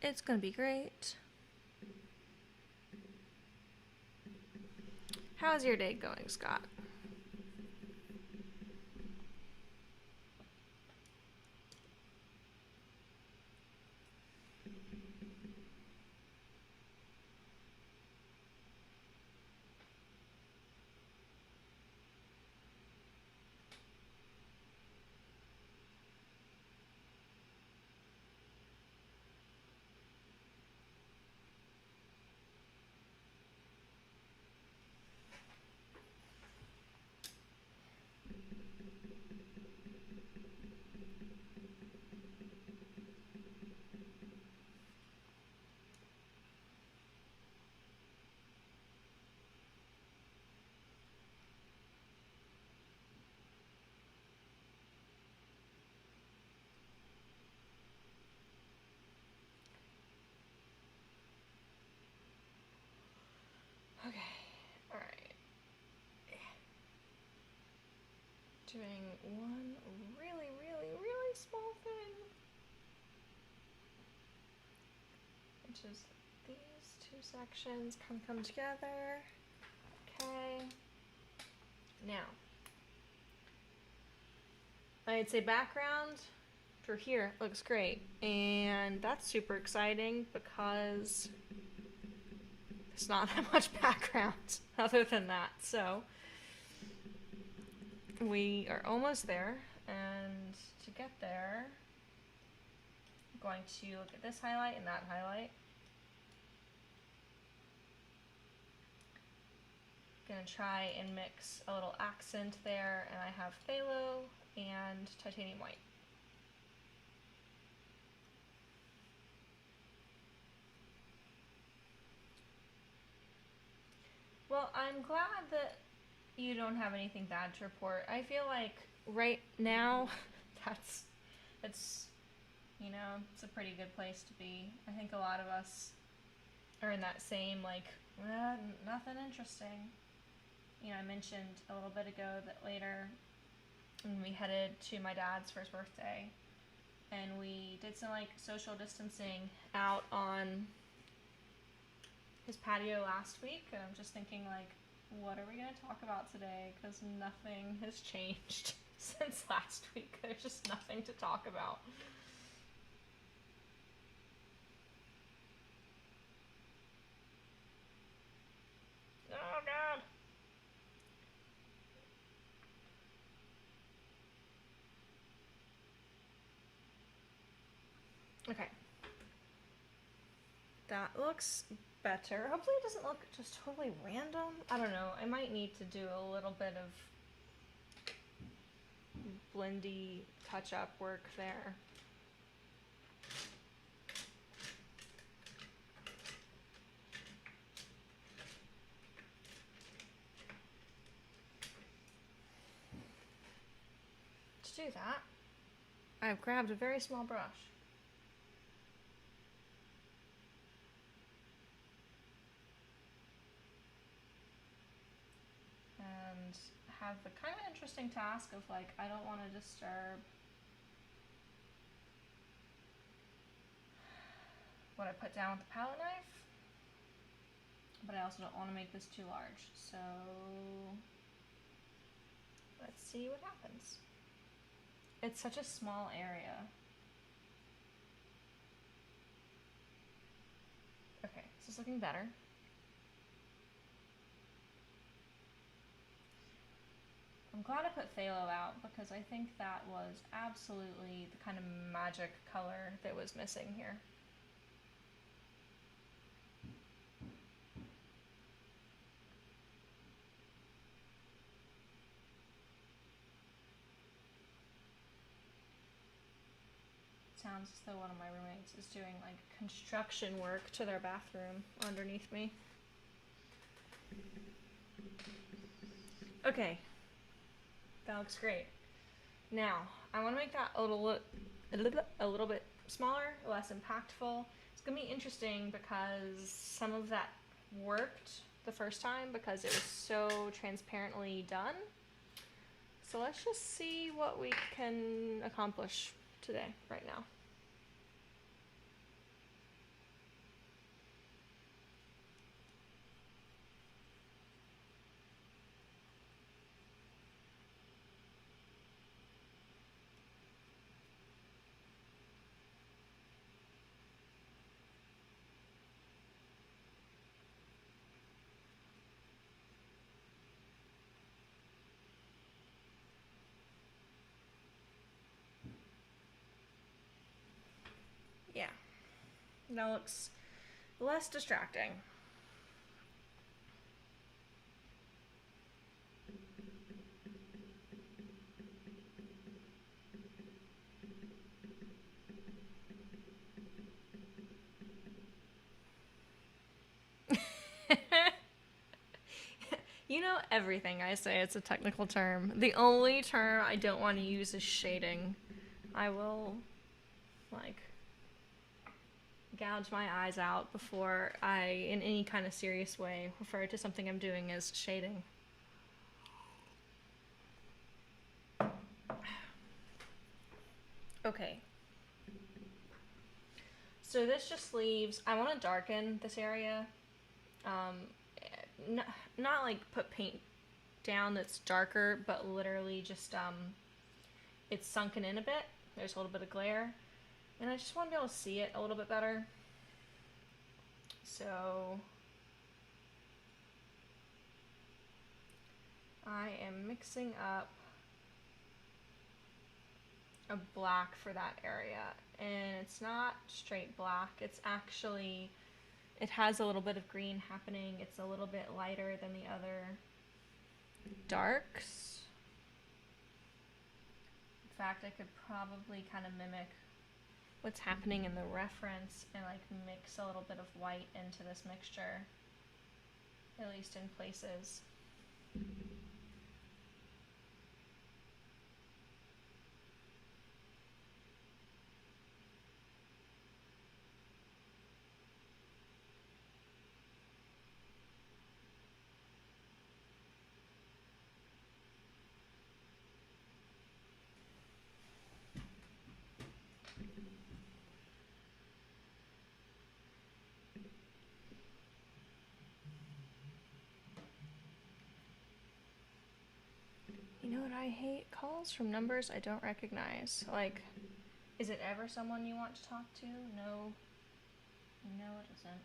It's gonna be great. How's your day going, Scott? Okay, alright. Doing one really, really, really small thing, which is these two sections come together. Okay. Now, I'd say background for here looks great, and that's super exciting because there's not that much background other than that. So we are almost there, and to get there, I'm going to look at this highlight and that highlight. Gonna try and mix a little accent there, and I have phthalo and titanium white. Well, I'm glad that you don't have anything bad to report. I feel like right now it's you know, it's a pretty good place to be. I think a lot of us are in that same like nothing interesting. You know, I mentioned a little bit ago that later when we headed to my dad's for his birthday, and we did some like social distancing out on his patio last week, and I'm just thinking like, what are we going to talk about today? Because nothing has changed since last week. There's just nothing to talk about. Oh god. Okay. That looks better. Hopefully it doesn't look just totally random. I don't know. I might need to do a little bit of blendy touch-up work there. To do that, I've grabbed a very small brush. And have the kind of interesting task of like, I don't want to disturb what I put down with the palette knife, but I also don't want to make this too large. So let's see what happens. It's such a small area. Okay, this is looking better. I'm glad I put phthalo out because I think that was absolutely the kind of magic color that was missing here. Sounds as though one of my roommates is doing like construction work to their bathroom underneath me. Okay, that looks great. Now I want to make that a little bit smaller, less impactful. It's gonna be interesting because some of that worked the first time because it was so transparently done. So let's just see what we can accomplish today, right now. Yeah, that looks less distracting. You know, everything I say, it's a technical term. The only term I don't want to use is shading. I will, like, gouge my eyes out before I, in any kind of serious way, refer to something I'm doing as shading. Okay. So this just leaves, I want to darken this area. Not like put paint down that's darker, but literally just, it's sunken in a bit. There's a little bit of glare. And I just want to be able to see it a little bit better. So I am mixing up a black for that area. And it's not straight black. It's actually, it has a little bit of green happening. It's a little bit lighter than the other darks. In fact, I could probably kind of mimic what's happening in the reference and like mix a little bit of white into this mixture, at least in places. You know what I hate? Calls from numbers I don't recognize. Like, is it ever someone you want to talk to? No. No, it isn't.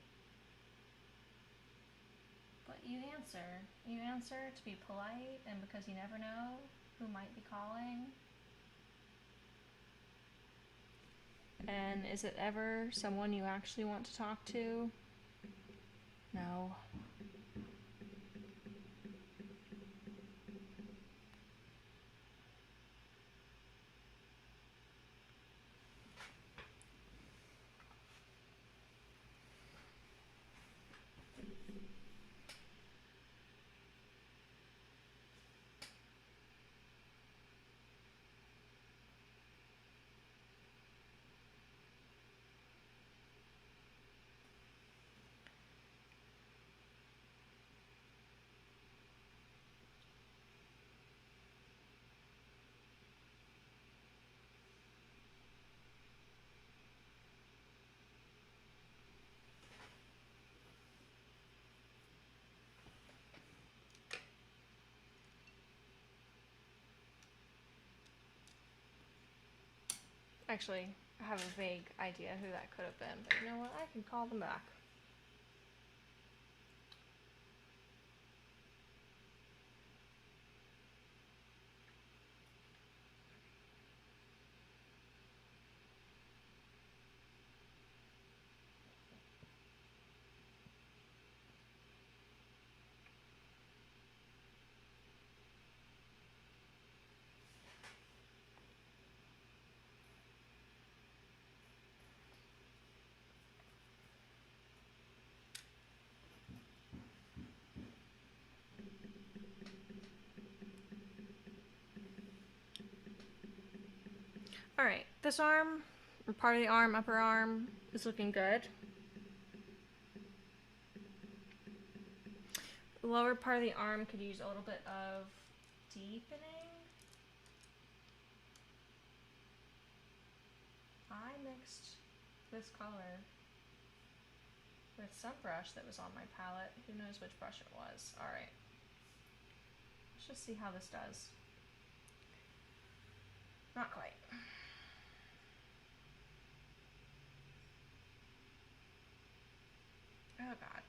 But you answer. You answer to be polite and because you never know who might be calling. And is it ever someone you actually want to talk to? No. Actually, I have a vague idea who that could have been, but you know what? I can call them back. Alright, this arm, or part of the arm, upper arm, is looking good. The lower part of the arm could use a little bit of deepening. I mixed this color with some brush that was on my palette. Who knows which brush it was? Alright. Let's just see how this does. Not quite. Oh god.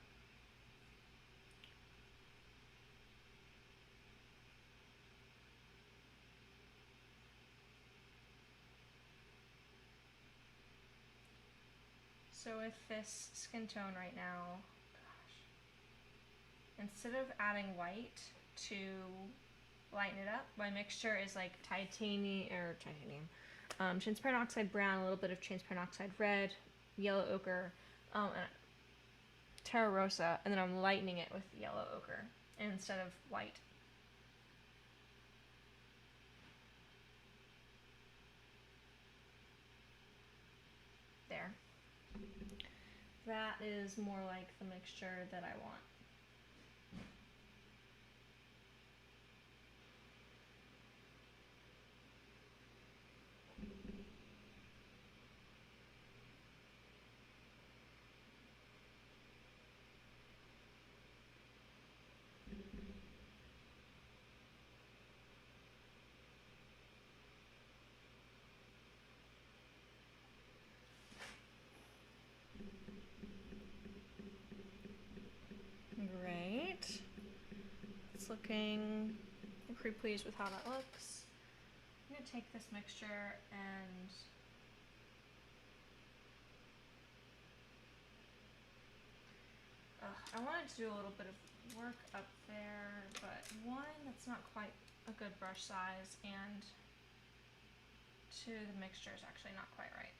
So with this skin tone right now, gosh, instead of adding white to lighten it up, my mixture is like titanium, transparent oxide brown, a little bit of transparent oxide red, yellow ochre, and terra rosa, and then I'm lightening it with yellow ochre instead of white. There. That is more like the mixture that I want. Great. It's looking, I'm pretty pleased with how that looks. I'm gonna take this mixture and I wanted to do a little bit of work up there, but one, that's not quite a good brush size, and two, the mixture is actually not quite right.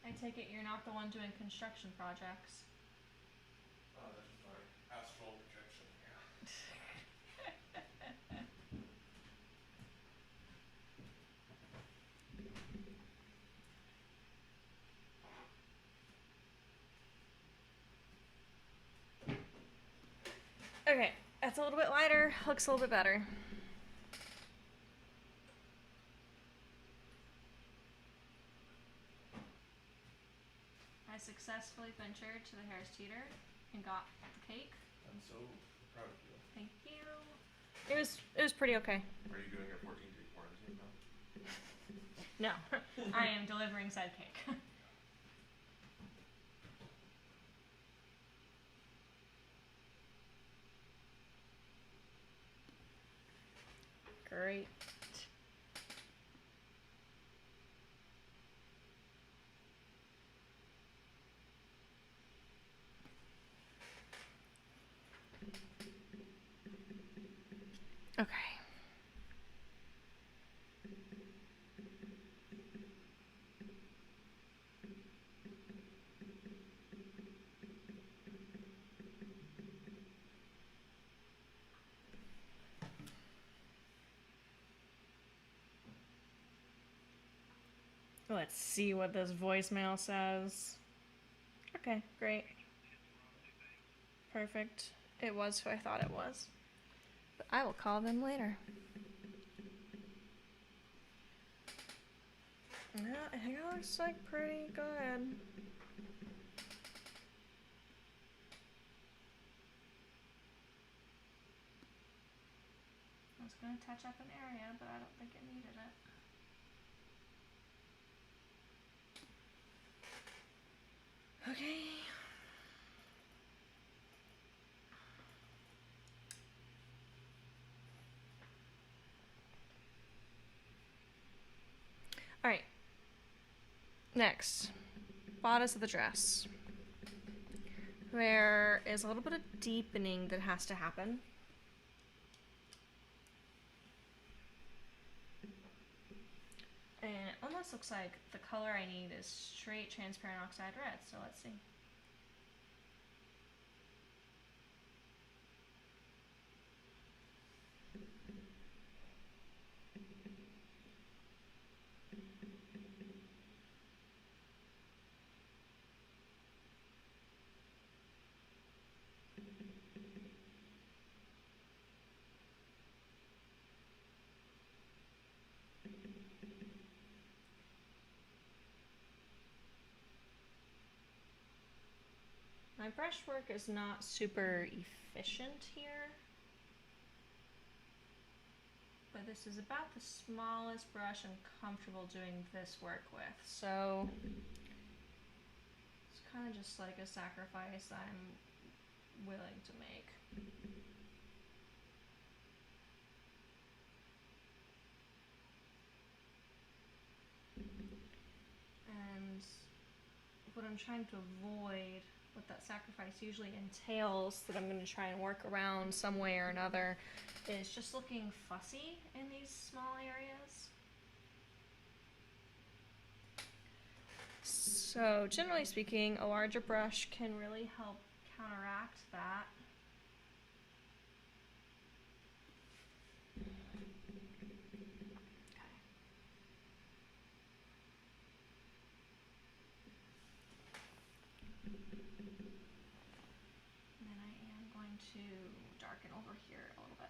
I take it you're not the one doing construction projects. Oh, that's just my astral projection, yeah. Okay, that's a little bit lighter, looks a little bit better. I successfully ventured to the Harris Teeter and got the cake. I'm so proud of you. Thank you. It was pretty okay. Are you doing a 14-day quarantine now? No, I am delivering said cake. Great. Okay. Let's see what this voicemail says. Okay, great. Perfect. It was who I thought it was. But I will call them later. Yeah, I think it looks like pretty good. I was gonna touch up an area, but I don't think it needed it. Okay. Alright. Next. Bodice of the dress. There is a little bit of deepening that has to happen. And it almost looks like the color I need is straight transparent oxide red, so let's see. My brushwork is not super efficient here, but this is about the smallest brush I'm comfortable doing this work with. So it's kind of just like a sacrifice I'm willing to make. And what I'm trying to avoid, what that sacrifice usually entails, that I'm going to try and work around some way or another, is just looking fussy in these small areas. So generally speaking, a larger brush can really help counteract that. And then I am going to darken over here a little bit.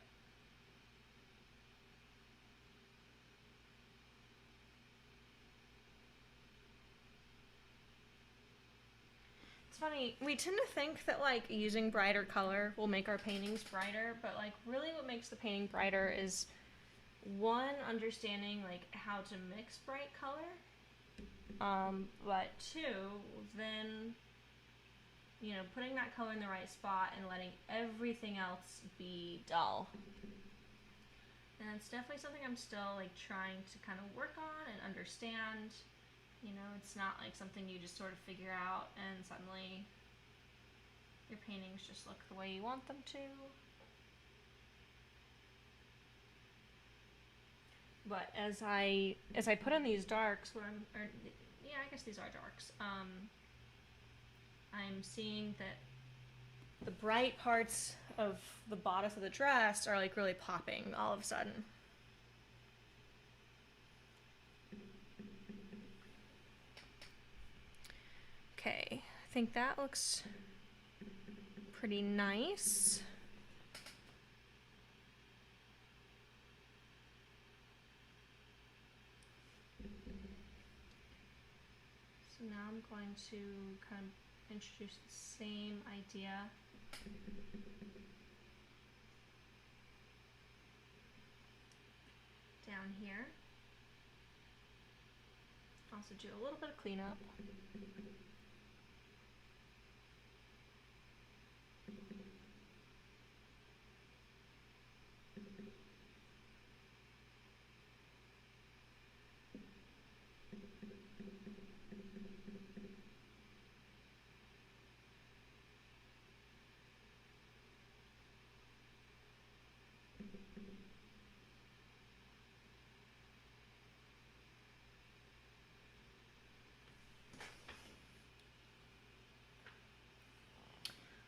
It's funny, we tend to think that like using brighter color will make our paintings brighter, but like really what makes the painting brighter is one, understanding like how to mix bright color, but two, then putting that color in the right spot and letting everything else be dull. And it's definitely something I'm still like trying to kind of work on and understand. It's not like something you just sort of figure out and suddenly your paintings just look the way you want them to. But as I put in these darks, I guess these are darks. I'm seeing that the bright parts of the bodice of the dress are like really popping all of a sudden. Okay, I think that looks pretty nice. So now I'm going to kind of introduce the same idea down here. Also do a little bit of cleanup.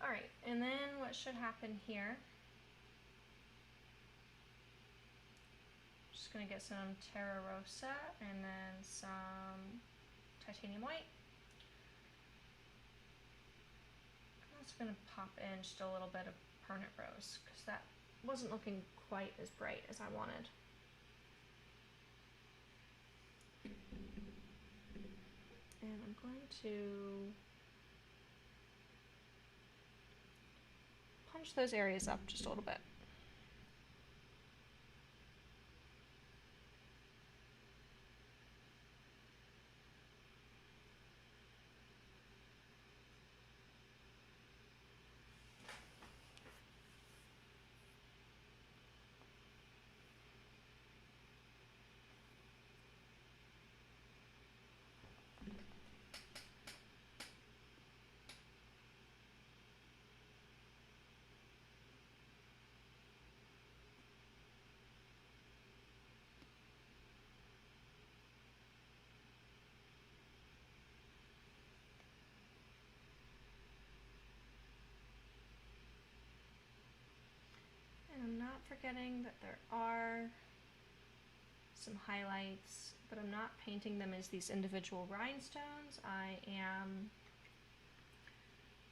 Alright, and then what should happen here, just going to get some Terra Rosa and then some titanium white. I'm also going to pop in just a little bit of permanent rose because that wasn't looking quite as bright as I wanted. And I'm going to punch those areas up just a little bit. I'm not forgetting that there are some highlights, but I'm not painting them as these individual rhinestones. I am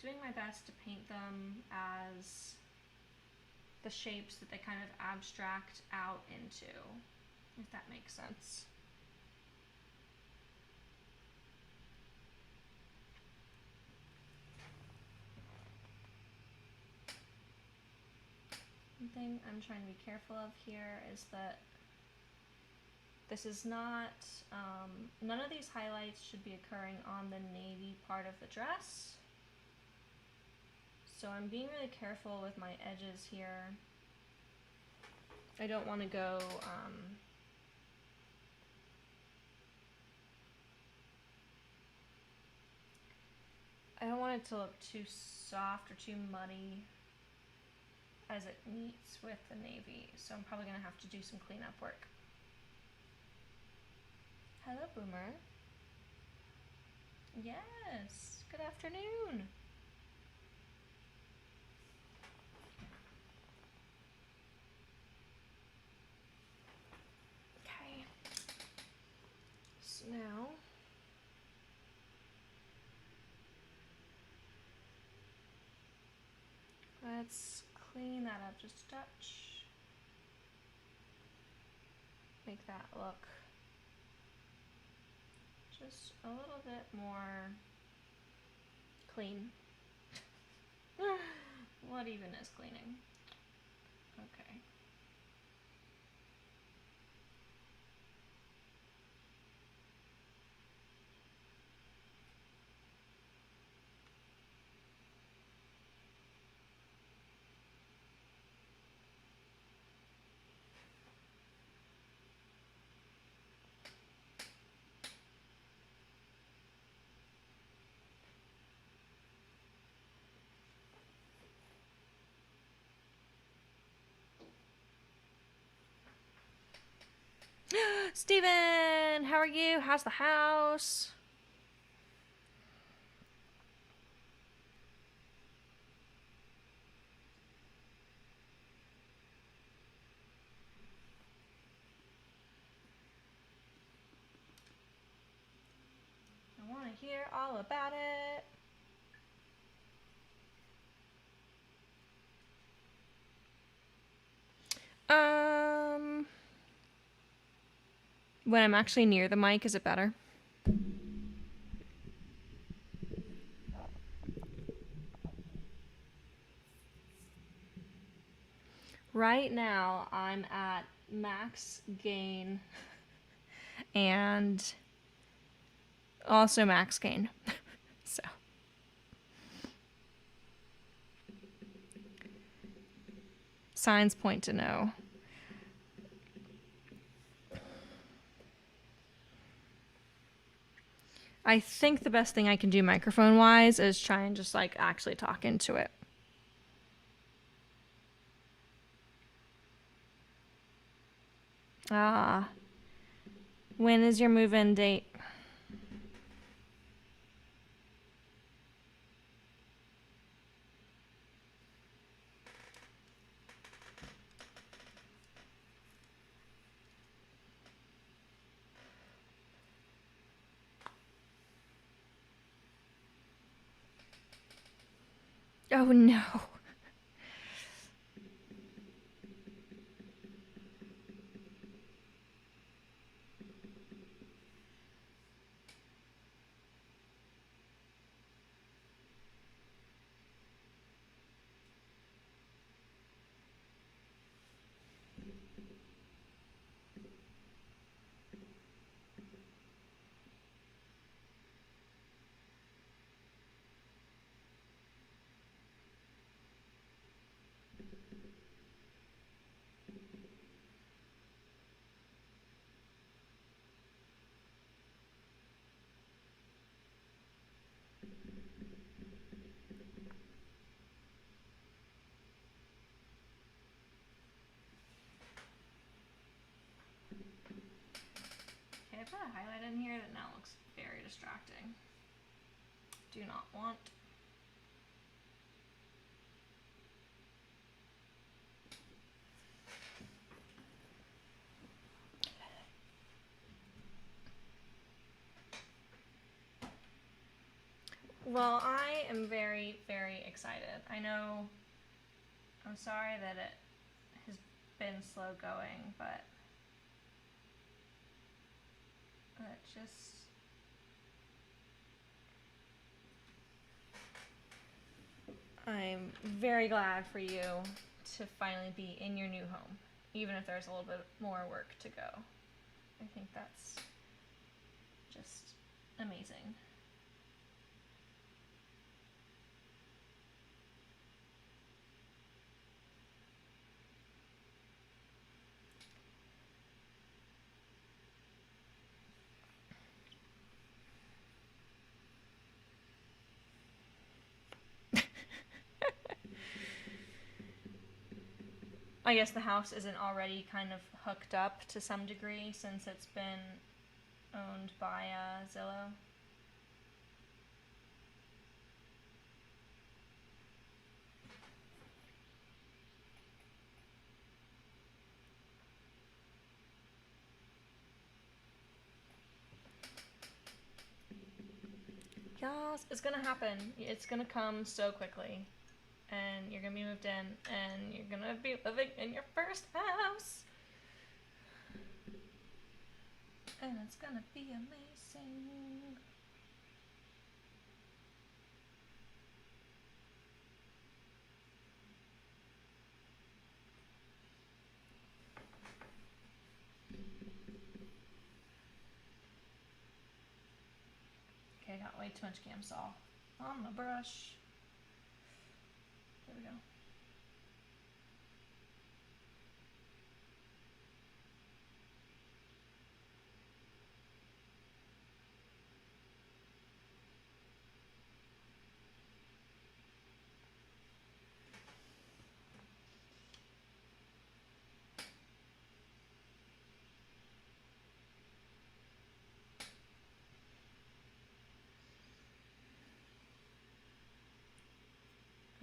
doing my best to paint them as the shapes that they kind of abstract out into, if that makes sense. One thing I'm trying to be careful of here is that this is not, none of these highlights should be occurring on the navy part of the dress. So I'm being really careful with my edges here. I don't want to go, I don't want it to look too soft or too muddy as it meets with the navy. So I'm probably going to have to do some cleanup work. Hello, Boomer. Yes, good afternoon. Okay. So now let's clean that up just a touch. Make that look just a little bit more clean. What even is cleaning? Okay. Steven, how are you? How's the house? I want to hear all about it. When I'm actually near the mic, is it better? Right now, I'm at max gain and also max gain. So. Signs point to no. I think the best thing I can do microphone wise is try and just like actually talk into it. Ah. When is your move-in date? Oh no. Okay, I put a highlight in here that now looks very distracting. Do not want. Well, I am very, very excited. I know I'm sorry that it has been slow going, but it just I'm very glad for you to finally be in your new home, even if there's a little bit more work to go. I think that's just amazing. I guess the house isn't already kind of hooked up to some degree since it's been owned by Zillow. Yes, it's gonna happen. It's gonna come so quickly. And you're gonna be moved in, and you're gonna be living in your first house. And it's gonna be amazing. Okay, I got way too much Gamsol on the brush. There we go.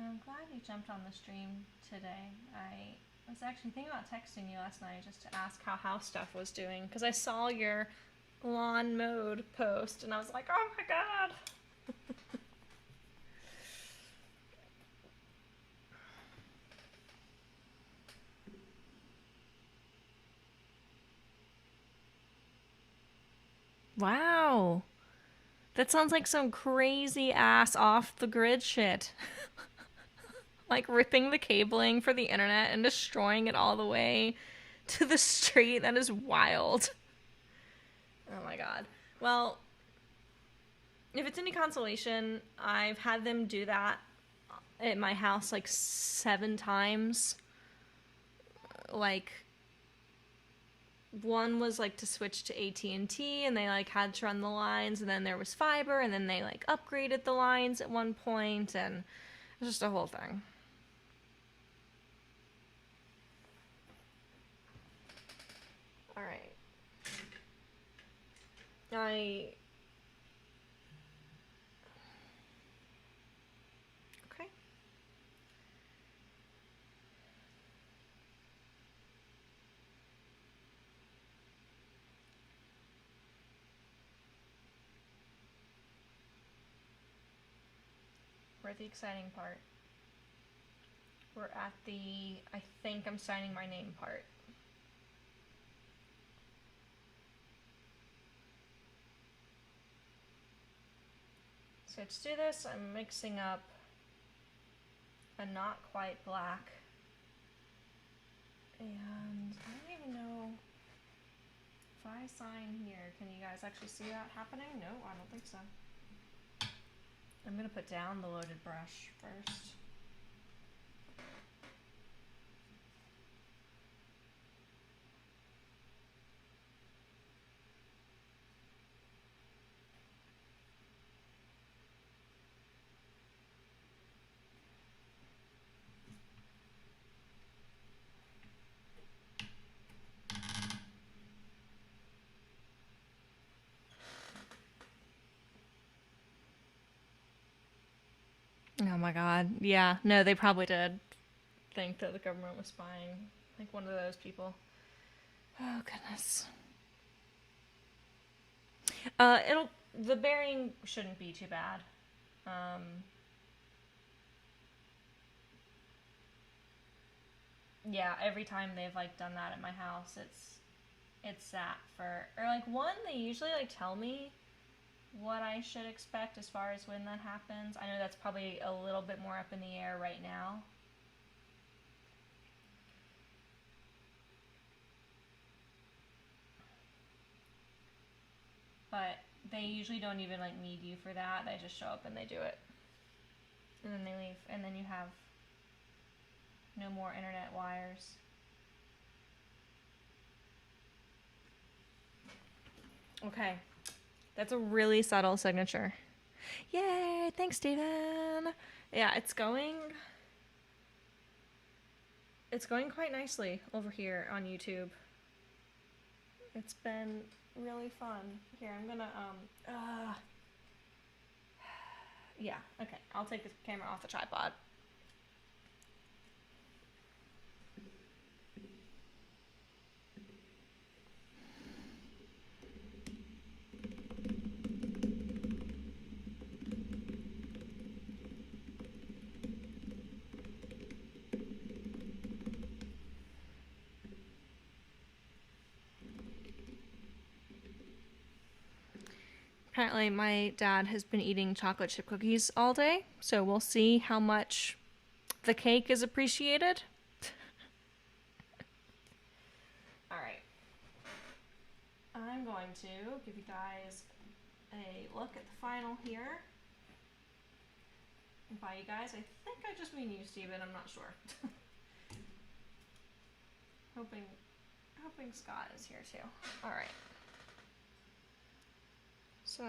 I'm glad you jumped on the stream today. I was actually thinking about texting you last night just to ask how house stuff was doing because I saw your lawn mode post and I was like, oh my god. Wow. That sounds like some crazy ass off the grid shit. Like ripping the cabling for the internet and destroying it all the way to the street. That is wild. Oh my god. Well, if it's any consolation, I've had them do that at my house like 7 times. Like one was like to switch to AT&T and they like had to run the lines, and then there was fiber, and then they like upgraded the lines at one point, and it was just a whole thing. All right. Okay. We're at the exciting part. We're at the I think I'm signing my name part. So to do this, I'm mixing up a not quite black. And I don't even know if I sign here. Can you guys actually see that happening? No, I don't think so. I'm gonna put down the loaded brush first. Oh my god. Yeah, no, they probably did think that the government was spying. Like one of those people. Oh goodness. The bearing shouldn't be too bad. Yeah, every time they've like done that at my house, it's sat for, or like one, they usually like tell me what I should expect as far as when that happens. I know that's probably a little bit more up in the air right now. but they usually don't even like need you for that. They just show up and they do it, and then they leave, and then you have no more internet wires. Okay, that's a really subtle signature. Yay! Thanks, Steven. Yeah, it's going quite nicely over here on YouTube. It's been really fun. Here, I'm gonna yeah, okay. I'll take the camera off the tripod. Apparently, my dad has been eating chocolate chip cookies all day, so we'll see how much the cake is appreciated. Alright. I'm going to give you guys a look at the final here. And by you guys, I think I just mean you, Steven. I'm not sure. hoping Scott is here too. Alright. So,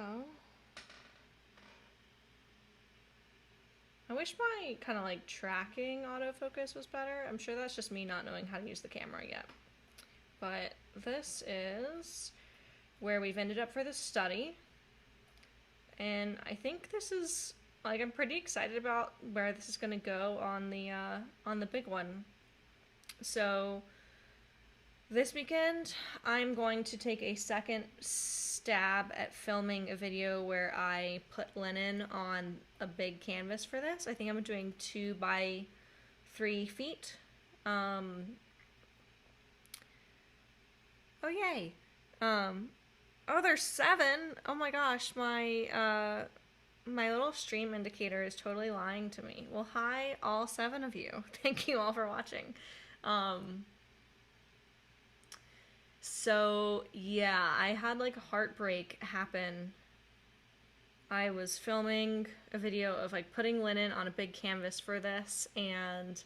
I wish my kind of like tracking autofocus was better. I'm sure that's just me not knowing how to use the camera yet. But this is where we've ended up for the study. And I think this is, like, I'm pretty excited about where this is going to go on the big one. So, this weekend, I'm going to take a second stab at filming a video where I put linen on a big canvas for this. I think I'm doing 2 by 3 feet. Oh, yay. Oh, there's 7. Oh my gosh, my little stream indicator is totally lying to me. Well, hi, all 7 of you. Thank you all for watching. So, yeah, I had like a heartbreak happen. I was filming a video of like putting linen on a big canvas for this and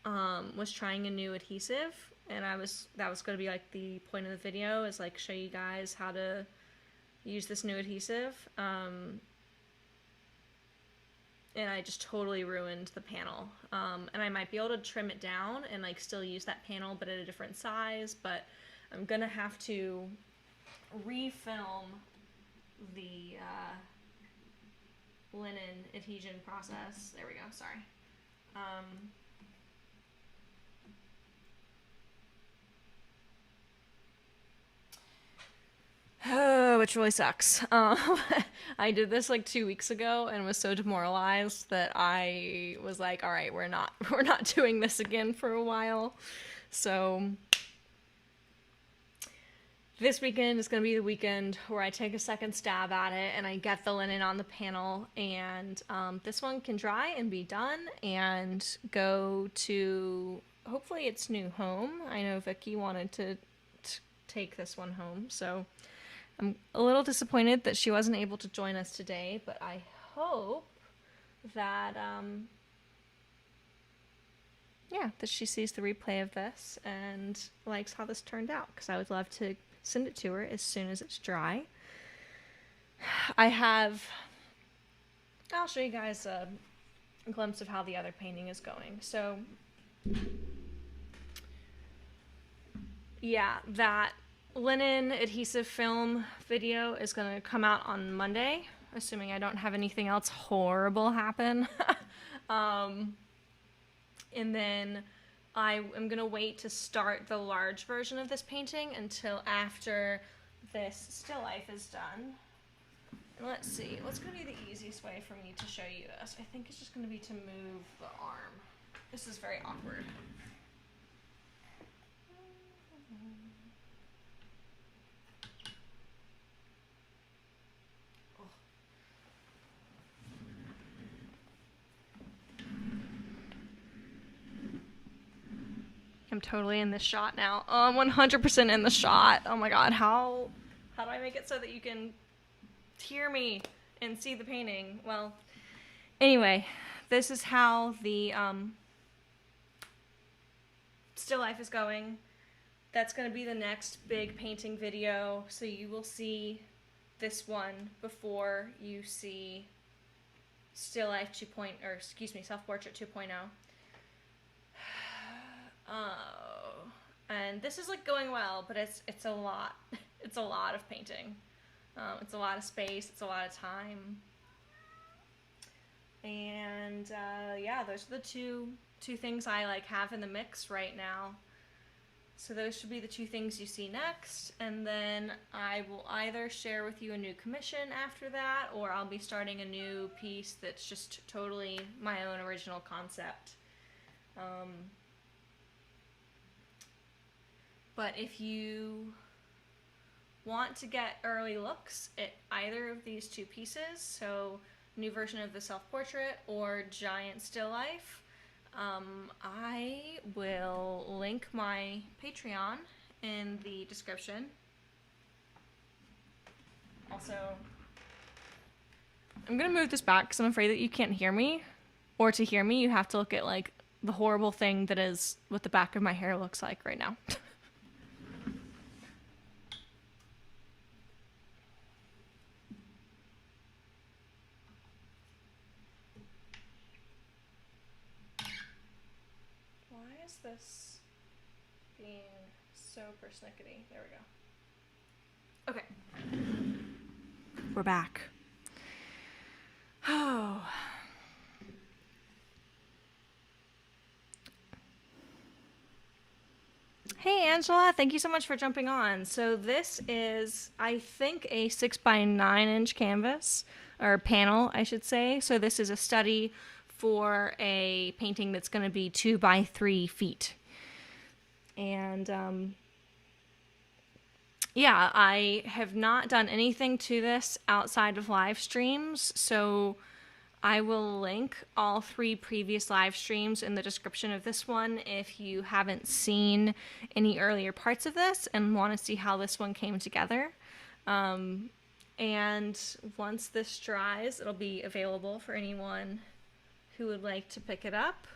was trying a new adhesive, and that was going to be like the point of the video, is like show you guys how to use this new adhesive. And I just totally ruined the panel. And I might be able to trim it down and like still use that panel but at a different size, but I'm gonna have to refilm the linen adhesion process. There we go, sorry. Oh, which really sucks. I did this like 2 weeks ago and was so demoralized that I was like, all right, we're not doing this again for a while. So this weekend is going to be the weekend where I take a second stab at it and I get the linen on the panel, and this one can dry and be done and go to hopefully its new home. I know Vicky wanted to take this one home, so I'm a little disappointed that she wasn't able to join us today, but I hope that that she sees the replay of this and likes how this turned out, because I would love to send it to her as soon as it's dry. I'll show you guys a glimpse of how the other painting is going. So, yeah, that linen adhesive film video is going to come out on Monday, assuming I don't have anything else horrible happen. And then I am going to wait to start the large version of this painting until after this still life is done. And let's see, what's going to be the easiest way for me to show you this? I think it's just going to be to move the arm. This is very awkward. I'm totally in this shot now. I'm 100% in the shot. Oh my god, how do I make it so that you can hear me and see the painting. Well, anyway, this is how the still life is going. That's going to be the next big painting video, so you will see this one before you see still life 2.0, or excuse me, self-portrait 2.0. Oh, and this is like going well, but it's a lot. It's a lot of painting. It's a lot of space. It's a lot of time. And yeah, those are the two things I like have in the mix right now. So those should be the two things you see next, and then I will either share with you a new commission after that, or I'll be starting a new piece that's just totally my own original concept. But if you want to get early looks at either of these two pieces, so new version of the self-portrait or giant still life, I will link my Patreon in the description. Also, I'm gonna move this back because I'm afraid that you can't hear me, or to hear me you have to look at like the horrible thing that is what the back of my hair looks like right now. Why is this being so persnickety? There we go. Okay. We're back. Oh. Hey Angela, thank you so much for jumping on. So this is, I think, a 6x9 canvas, or panel, I should say. So this is a study for a painting that's going to be 2x3 feet. And yeah, I have not done anything to this outside of live streams, so I will link all 3 previous live streams in the description of this one if you haven't seen any earlier parts of this and want to see how this one came together. And once this dries, it'll be available for anyone who would like to pick it up.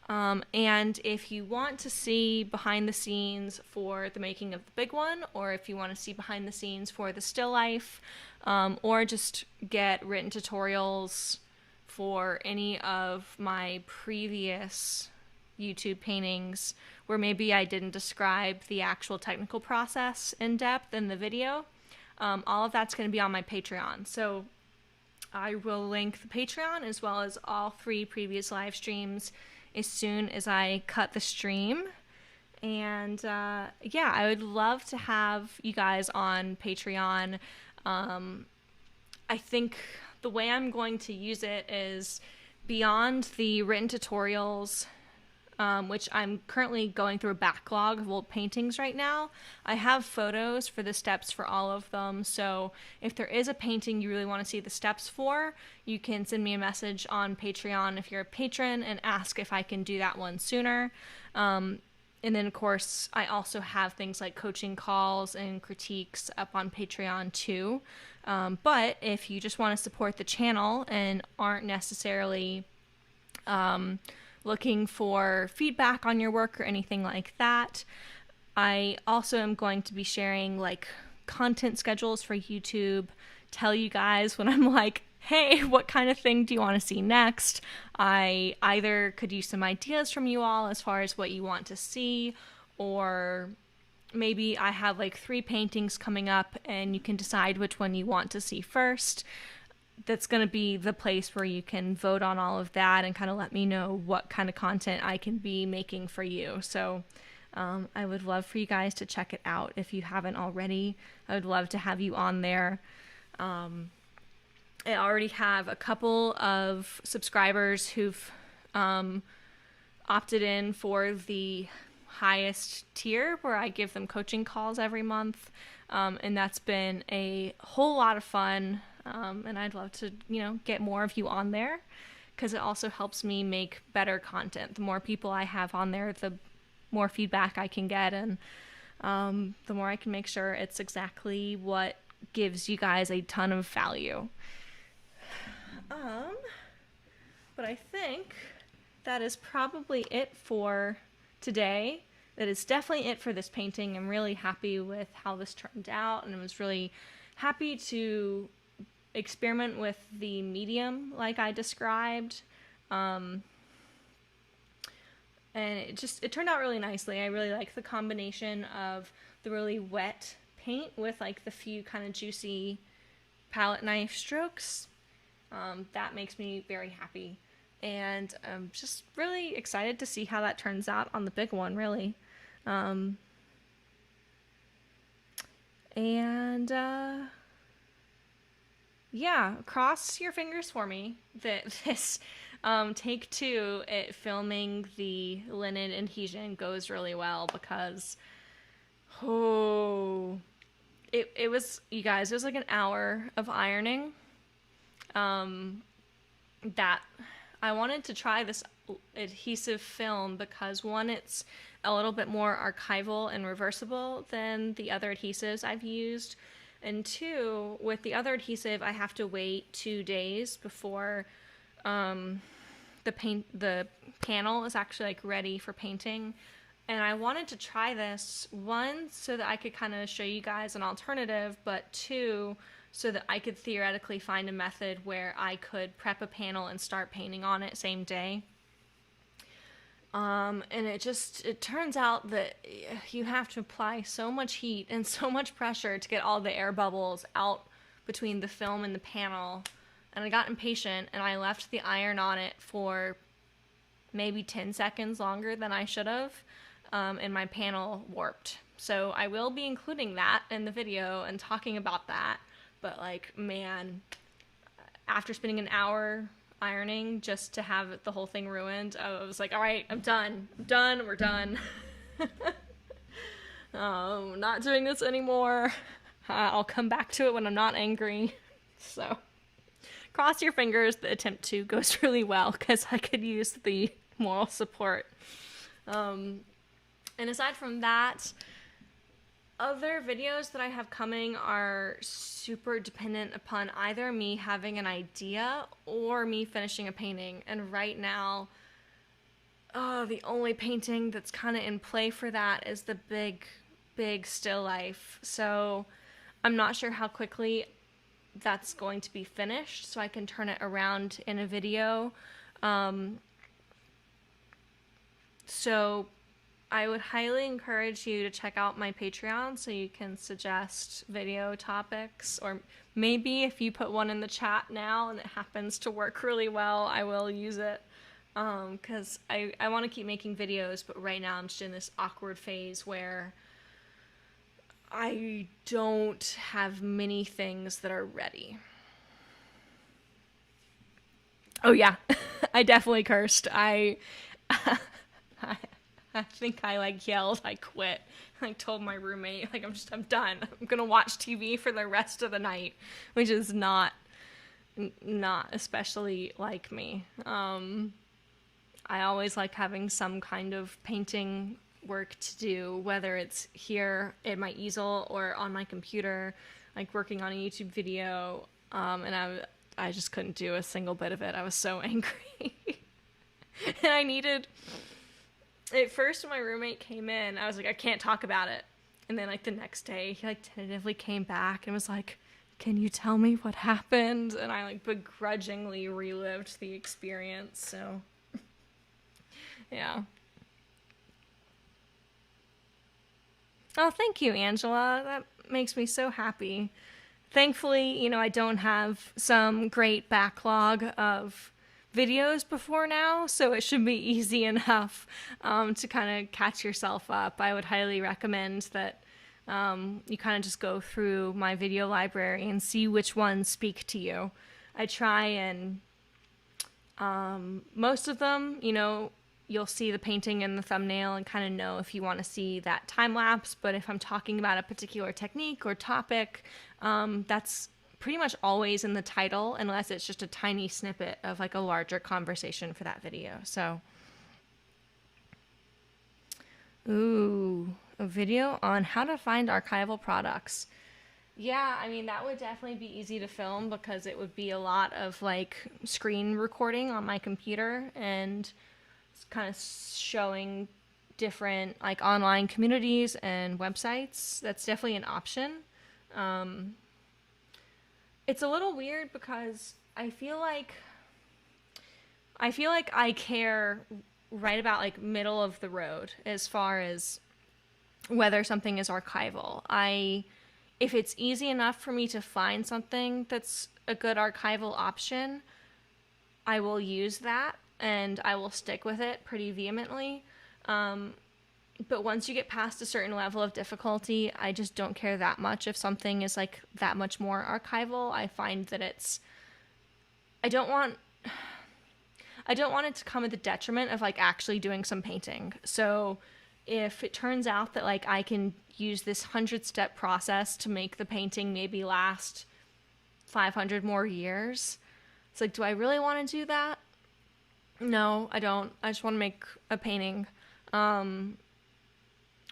And if you want to see behind the scenes for the making of the big one, or if you want to see behind the scenes for the still life, or just get written tutorials for any of my previous YouTube paintings where maybe I didn't describe the actual technical process in depth in the video, all of that's going to be on my Patreon. So I will link the Patreon as well as all 3 previous live streams as soon as I cut the stream. And yeah, I would love to have you guys on Patreon. I think the way I'm going to use it is beyond the written tutorials, which I'm currently going through a backlog of old paintings right now. I have photos for the steps for all of them, so if there is a painting you really want to see the steps for, you can send me a message on Patreon if you're a patron and ask if I can do that one sooner. And then, of course, I also have things like coaching calls and critiques up on Patreon too. But if you just want to support the channel and aren't necessarily looking for feedback on your work or anything like that, I also am going to be sharing like content schedules for YouTube, tell you guys when I'm like, hey, what kind of thing do you want to see next? I either could use some ideas from you all as far as what you want to see, or maybe I have like 3 paintings coming up and you can decide which one you want to see first. That's going to be the place where you can vote on all of that and kind of let me know what kind of content I can be making for you. So I would love for you guys to check it out if you haven't already. I would love to have you on there. I already have a couple of subscribers who've opted in for the highest tier where I give them coaching calls every month. And that's been a whole lot of fun. And I'd love to, get more of you on there because it also helps me make better content. The more people I have on there, the more feedback I can get, and the more I can make sure it's exactly what gives you guys a ton of value. Um, but I think that is probably it for today. That is definitely it for this painting. I'm really happy with how this turned out, and I was really happy to experiment with the medium like I described. And it turned out really nicely. I really like the combination of the really wet paint with like the few kind of juicy palette knife strokes. That makes me very happy. And I'm just really excited to see how that turns out on the big one, really. And yeah, cross your fingers for me that this take two at filming the linen adhesion goes really well, because oh, it was, you guys, it was like an hour of ironing. That I wanted to try this adhesive film because, one, it's a little bit more archival and reversible than the other adhesives I've used, and two, with the other adhesive I have to wait 2 days before the panel is actually like ready for painting. And I wanted to try this, one, so that I could kind of show you guys an alternative, but two, so that I could theoretically find a method where I could prep a panel and start painting on it same day. And it turns out that you have to apply so much heat and so much pressure to get all the air bubbles out between the film and the panel. And I got impatient and I left the iron on it for maybe 10 seconds longer than I should have. And my panel warped. So I will be including that in the video and talking about that. But like, man, after spending an hour ironing just to have the whole thing ruined, I was like, all right, I'm done, we're done. Oh, not doing this anymore. I'll come back to it when I'm not angry. So cross your fingers the attempt 2 goes really well, because I could use the moral support. And aside from that, other videos that I have coming are super dependent upon either me having an idea or me finishing a painting. And right now, the only painting that's kind of in play for that is the big still life. So I'm not sure how quickly that's going to be finished, so I can turn it around in a video. So I would highly encourage you to check out my Patreon so you can suggest video topics, or maybe if you put one in the chat now and it happens to work really well, I will use it, because I want to keep making videos, but right now I'm just in this awkward phase where I don't have many things that are ready. Oh yeah, I definitely cursed. I think I like yelled, I quit. I told my roommate, like, I'm done. I'm gonna watch TV for the rest of the night, which is not especially like me. I always like having some kind of painting work to do, whether it's here at my easel or on my computer, like working on a YouTube video. And I just couldn't do a single bit of it. I was so angry. And I needed... At first, when my roommate came in, I was like, I can't talk about it. And then, like, the next day, he, like, tentatively came back and was like, can you tell me what happened? And I, like, begrudgingly relived the experience, so... Yeah. Oh, thank you, Angela. That makes me so happy. Thankfully, you know, I don't have some great backlog of videos before now, so it should be easy enough to kind of catch yourself up. I would highly recommend that you kind of just go through my video library and see which ones speak to you. I try and most of them, you know, you'll see the painting in the thumbnail and kind of know if you want to see that time lapse, but if I'm talking about a particular technique or topic, that's pretty much always in the title, unless it's just a tiny snippet of like a larger conversation for that video. So, ooh, a video on how to find archival products. Yeah, I mean, that would definitely be easy to film because it would be a lot of like screen recording on my computer and kind of showing different like online communities and websites. That's definitely an option. Um, it's a little weird because I feel like I care right about like middle of the road as far as whether something is archival. If it's easy enough for me to find something that's a good archival option, I will use that and I will stick with it pretty vehemently. But once you get past a certain level of difficulty, I just don't care that much if something is like that much more archival. I find that I don't want I don't want it to come at the detriment of like actually doing some painting. So if it turns out that like I can use this 100-step process to make the painting maybe last 500 more years, it's like, do I really want to do that? No, I don't. I just want to make a painting. And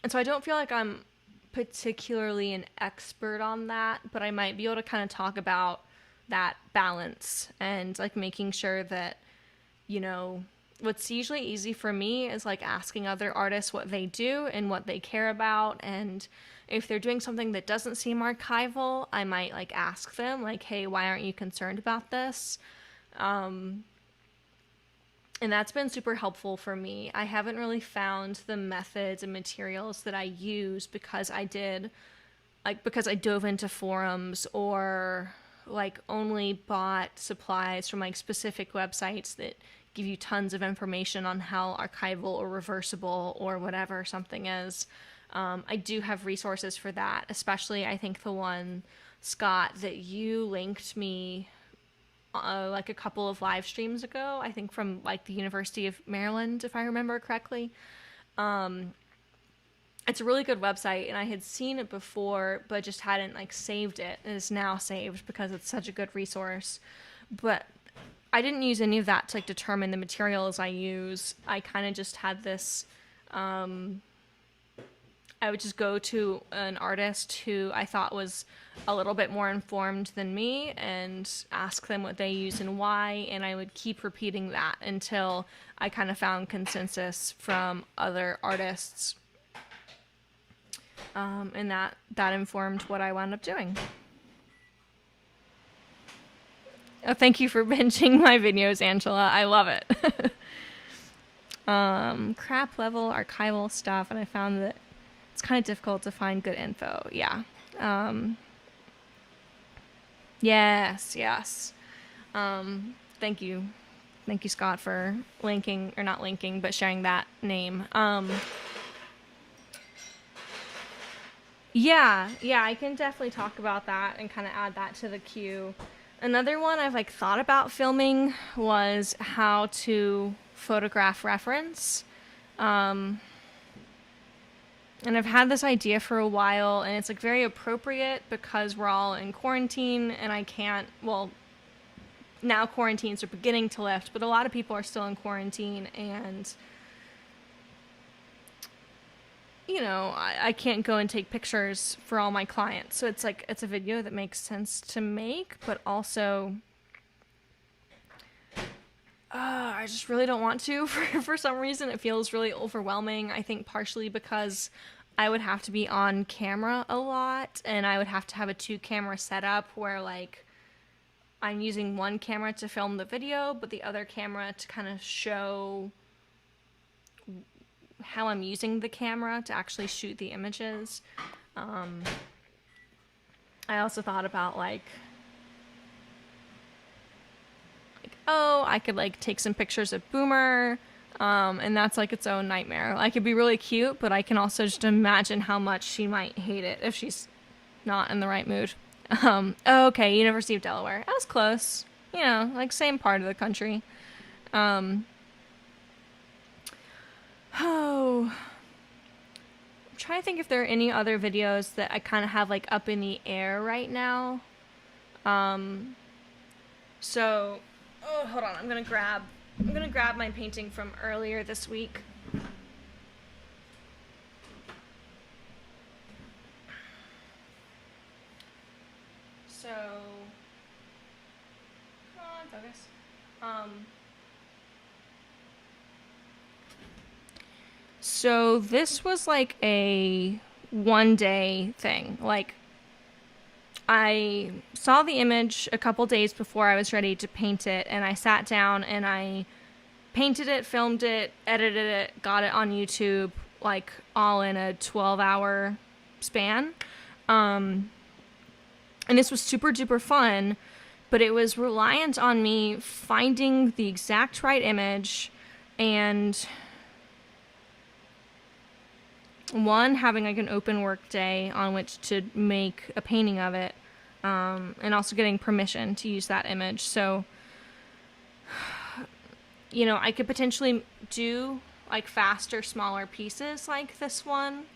so I don't feel like I'm particularly an expert on that, but I might be able to kind of talk about that balance and like making sure that, what's usually easy for me is like asking other artists what they do and what they care about. And if they're doing something that doesn't seem archival, I might like ask them like, hey, why aren't you concerned about this? And that's been super helpful for me. I haven't really found the methods and materials that I use because I dove into forums or like only bought supplies from like specific websites that give you tons of information on how archival or reversible or whatever something is. I do have resources for that, especially I think the one, Scott, that you linked me like a couple of live streams ago, I think from like the University of Maryland, if I remember correctly. It's a really good website, and I had seen it before, but just hadn't like saved it. It is now saved because it's such a good resource. But I didn't use any of that to like determine the materials I use. I kind of just had this. I would just go to an artist who I thought was a little bit more informed than me and ask them what they use and why, and I would keep repeating that until I kind of found consensus from other artists, and that informed what I wound up doing. Oh, thank you for binging my videos, Angela. I love it. Crap level archival stuff, and I found that it's kind of difficult to find good info. Yeah. Yes. Thank you. Thank you, Scott, for linking, or not linking, but sharing that name. Yeah, I can definitely talk about that and kind of add that to the queue. Another one I've like thought about filming was how to photograph reference. And I've had this idea for a while, and it's like very appropriate because we're all in quarantine and I can't, well, now quarantines are beginning to lift, but a lot of people are still in quarantine, and I can't go and take pictures for all my clients. So it's like, it's a video that makes sense to make, but also I just really don't want to for some reason. It feels really overwhelming. I think partially because I would have to be on camera a lot, and I would have to have a 2-camera setup where like I'm using one camera to film the video, but the other camera to kind of show how I'm using the camera to actually shoot the images. I also thought about like, oh, I could like take some pictures of Boomer, and that's like its own nightmare. Like, it'd be really cute, but I can also just imagine how much she might hate it if she's not in the right mood. Okay, University of Delaware. That was close. Like same part of the country. I'm trying to think if there are any other videos that I kind of have like up in the air right now. So, hold on. I'm gonna grab my painting from earlier this week. So this was like a 1 day thing. Like, I saw the image a couple days before I was ready to paint it, and I sat down and I painted it, filmed it, edited it, got it on YouTube, like all in a 12-hour span. And this was super duper fun, but it was reliant on me finding the exact right image and one, having like an open work day on which to make a painting of it, and also getting permission to use that image. So, I could potentially do like faster, smaller pieces like this one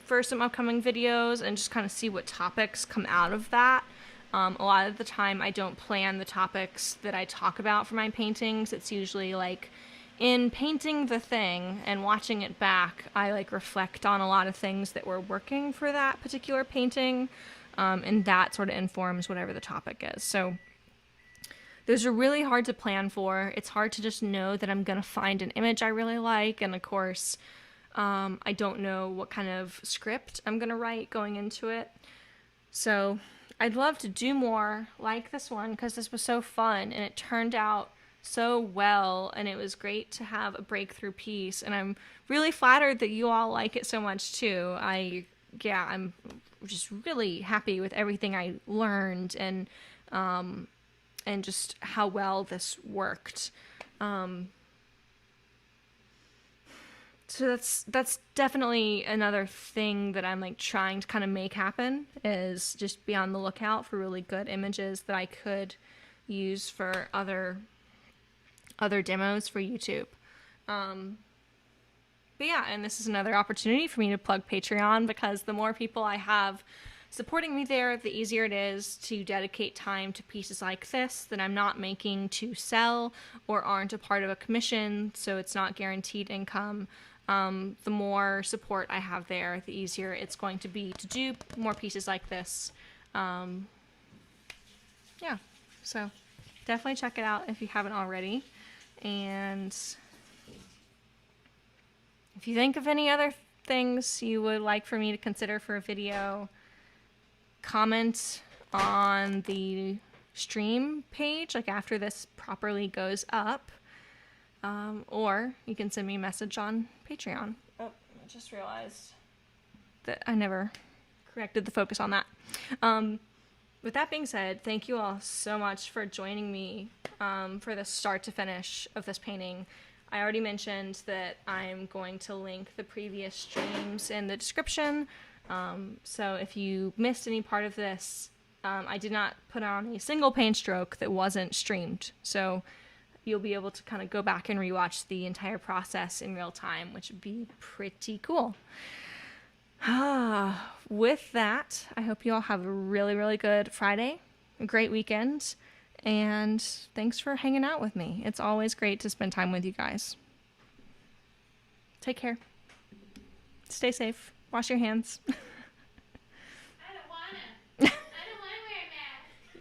for some upcoming videos and just kind of see what topics come out of that. A lot of the time I don't plan the topics that I talk about for my paintings. It's usually like in painting the thing and watching it back, I like reflect on a lot of things that were working for that particular painting, and that sort of informs whatever the topic is. So those are really hard to plan for. It's hard to just know that I'm going to find an image I really like, and of course, I don't know what kind of script I'm going to write going into it. So I'd love to do more like this one because this was so fun and it turned out so well, and it was great to have a breakthrough piece, and I'm really flattered that you all like it so much too. I'm just really happy with everything I learned and just how well this worked. So that's definitely another thing that I'm like trying to kind of make happen, is just be on the lookout for really good images that I could use for other demos for YouTube. But yeah, and this is another opportunity for me to plug Patreon, because the more people I have supporting me there, the easier it is to dedicate time to pieces like this that I'm not making to sell or aren't a part of a commission, so it's not guaranteed income. The more support I have there, the easier it's going to be to do more pieces like this. Yeah, so definitely check it out if you haven't already. And if you think of any other things you would like for me to consider for a video, comment on the stream page, like after this properly goes up, or you can send me a message on Patreon. Oh, I just realized that I never corrected the focus on that. With that being said, thank you all so much for joining me for the start to finish of this painting. I already mentioned that I'm going to link the previous streams in the description. So if you missed any part of this, I did not put on a single paint stroke that wasn't streamed. So you'll be able to kind of go back and rewatch the entire process in real time, which would be pretty cool. With that, I hope you all have a really, really good Friday, a great weekend, and thanks for hanging out with me. It's always great to spend time with you guys. Take care. Stay safe. Wash your hands. I don't wanna wear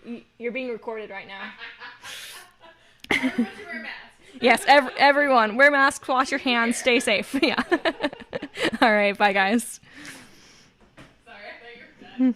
a mask. You're being recorded right now. Everyone should wear a mask. Yes, everyone, wear masks, wash your hands, stay safe. Yeah. All right, bye guys. Sorry, I thought you were done.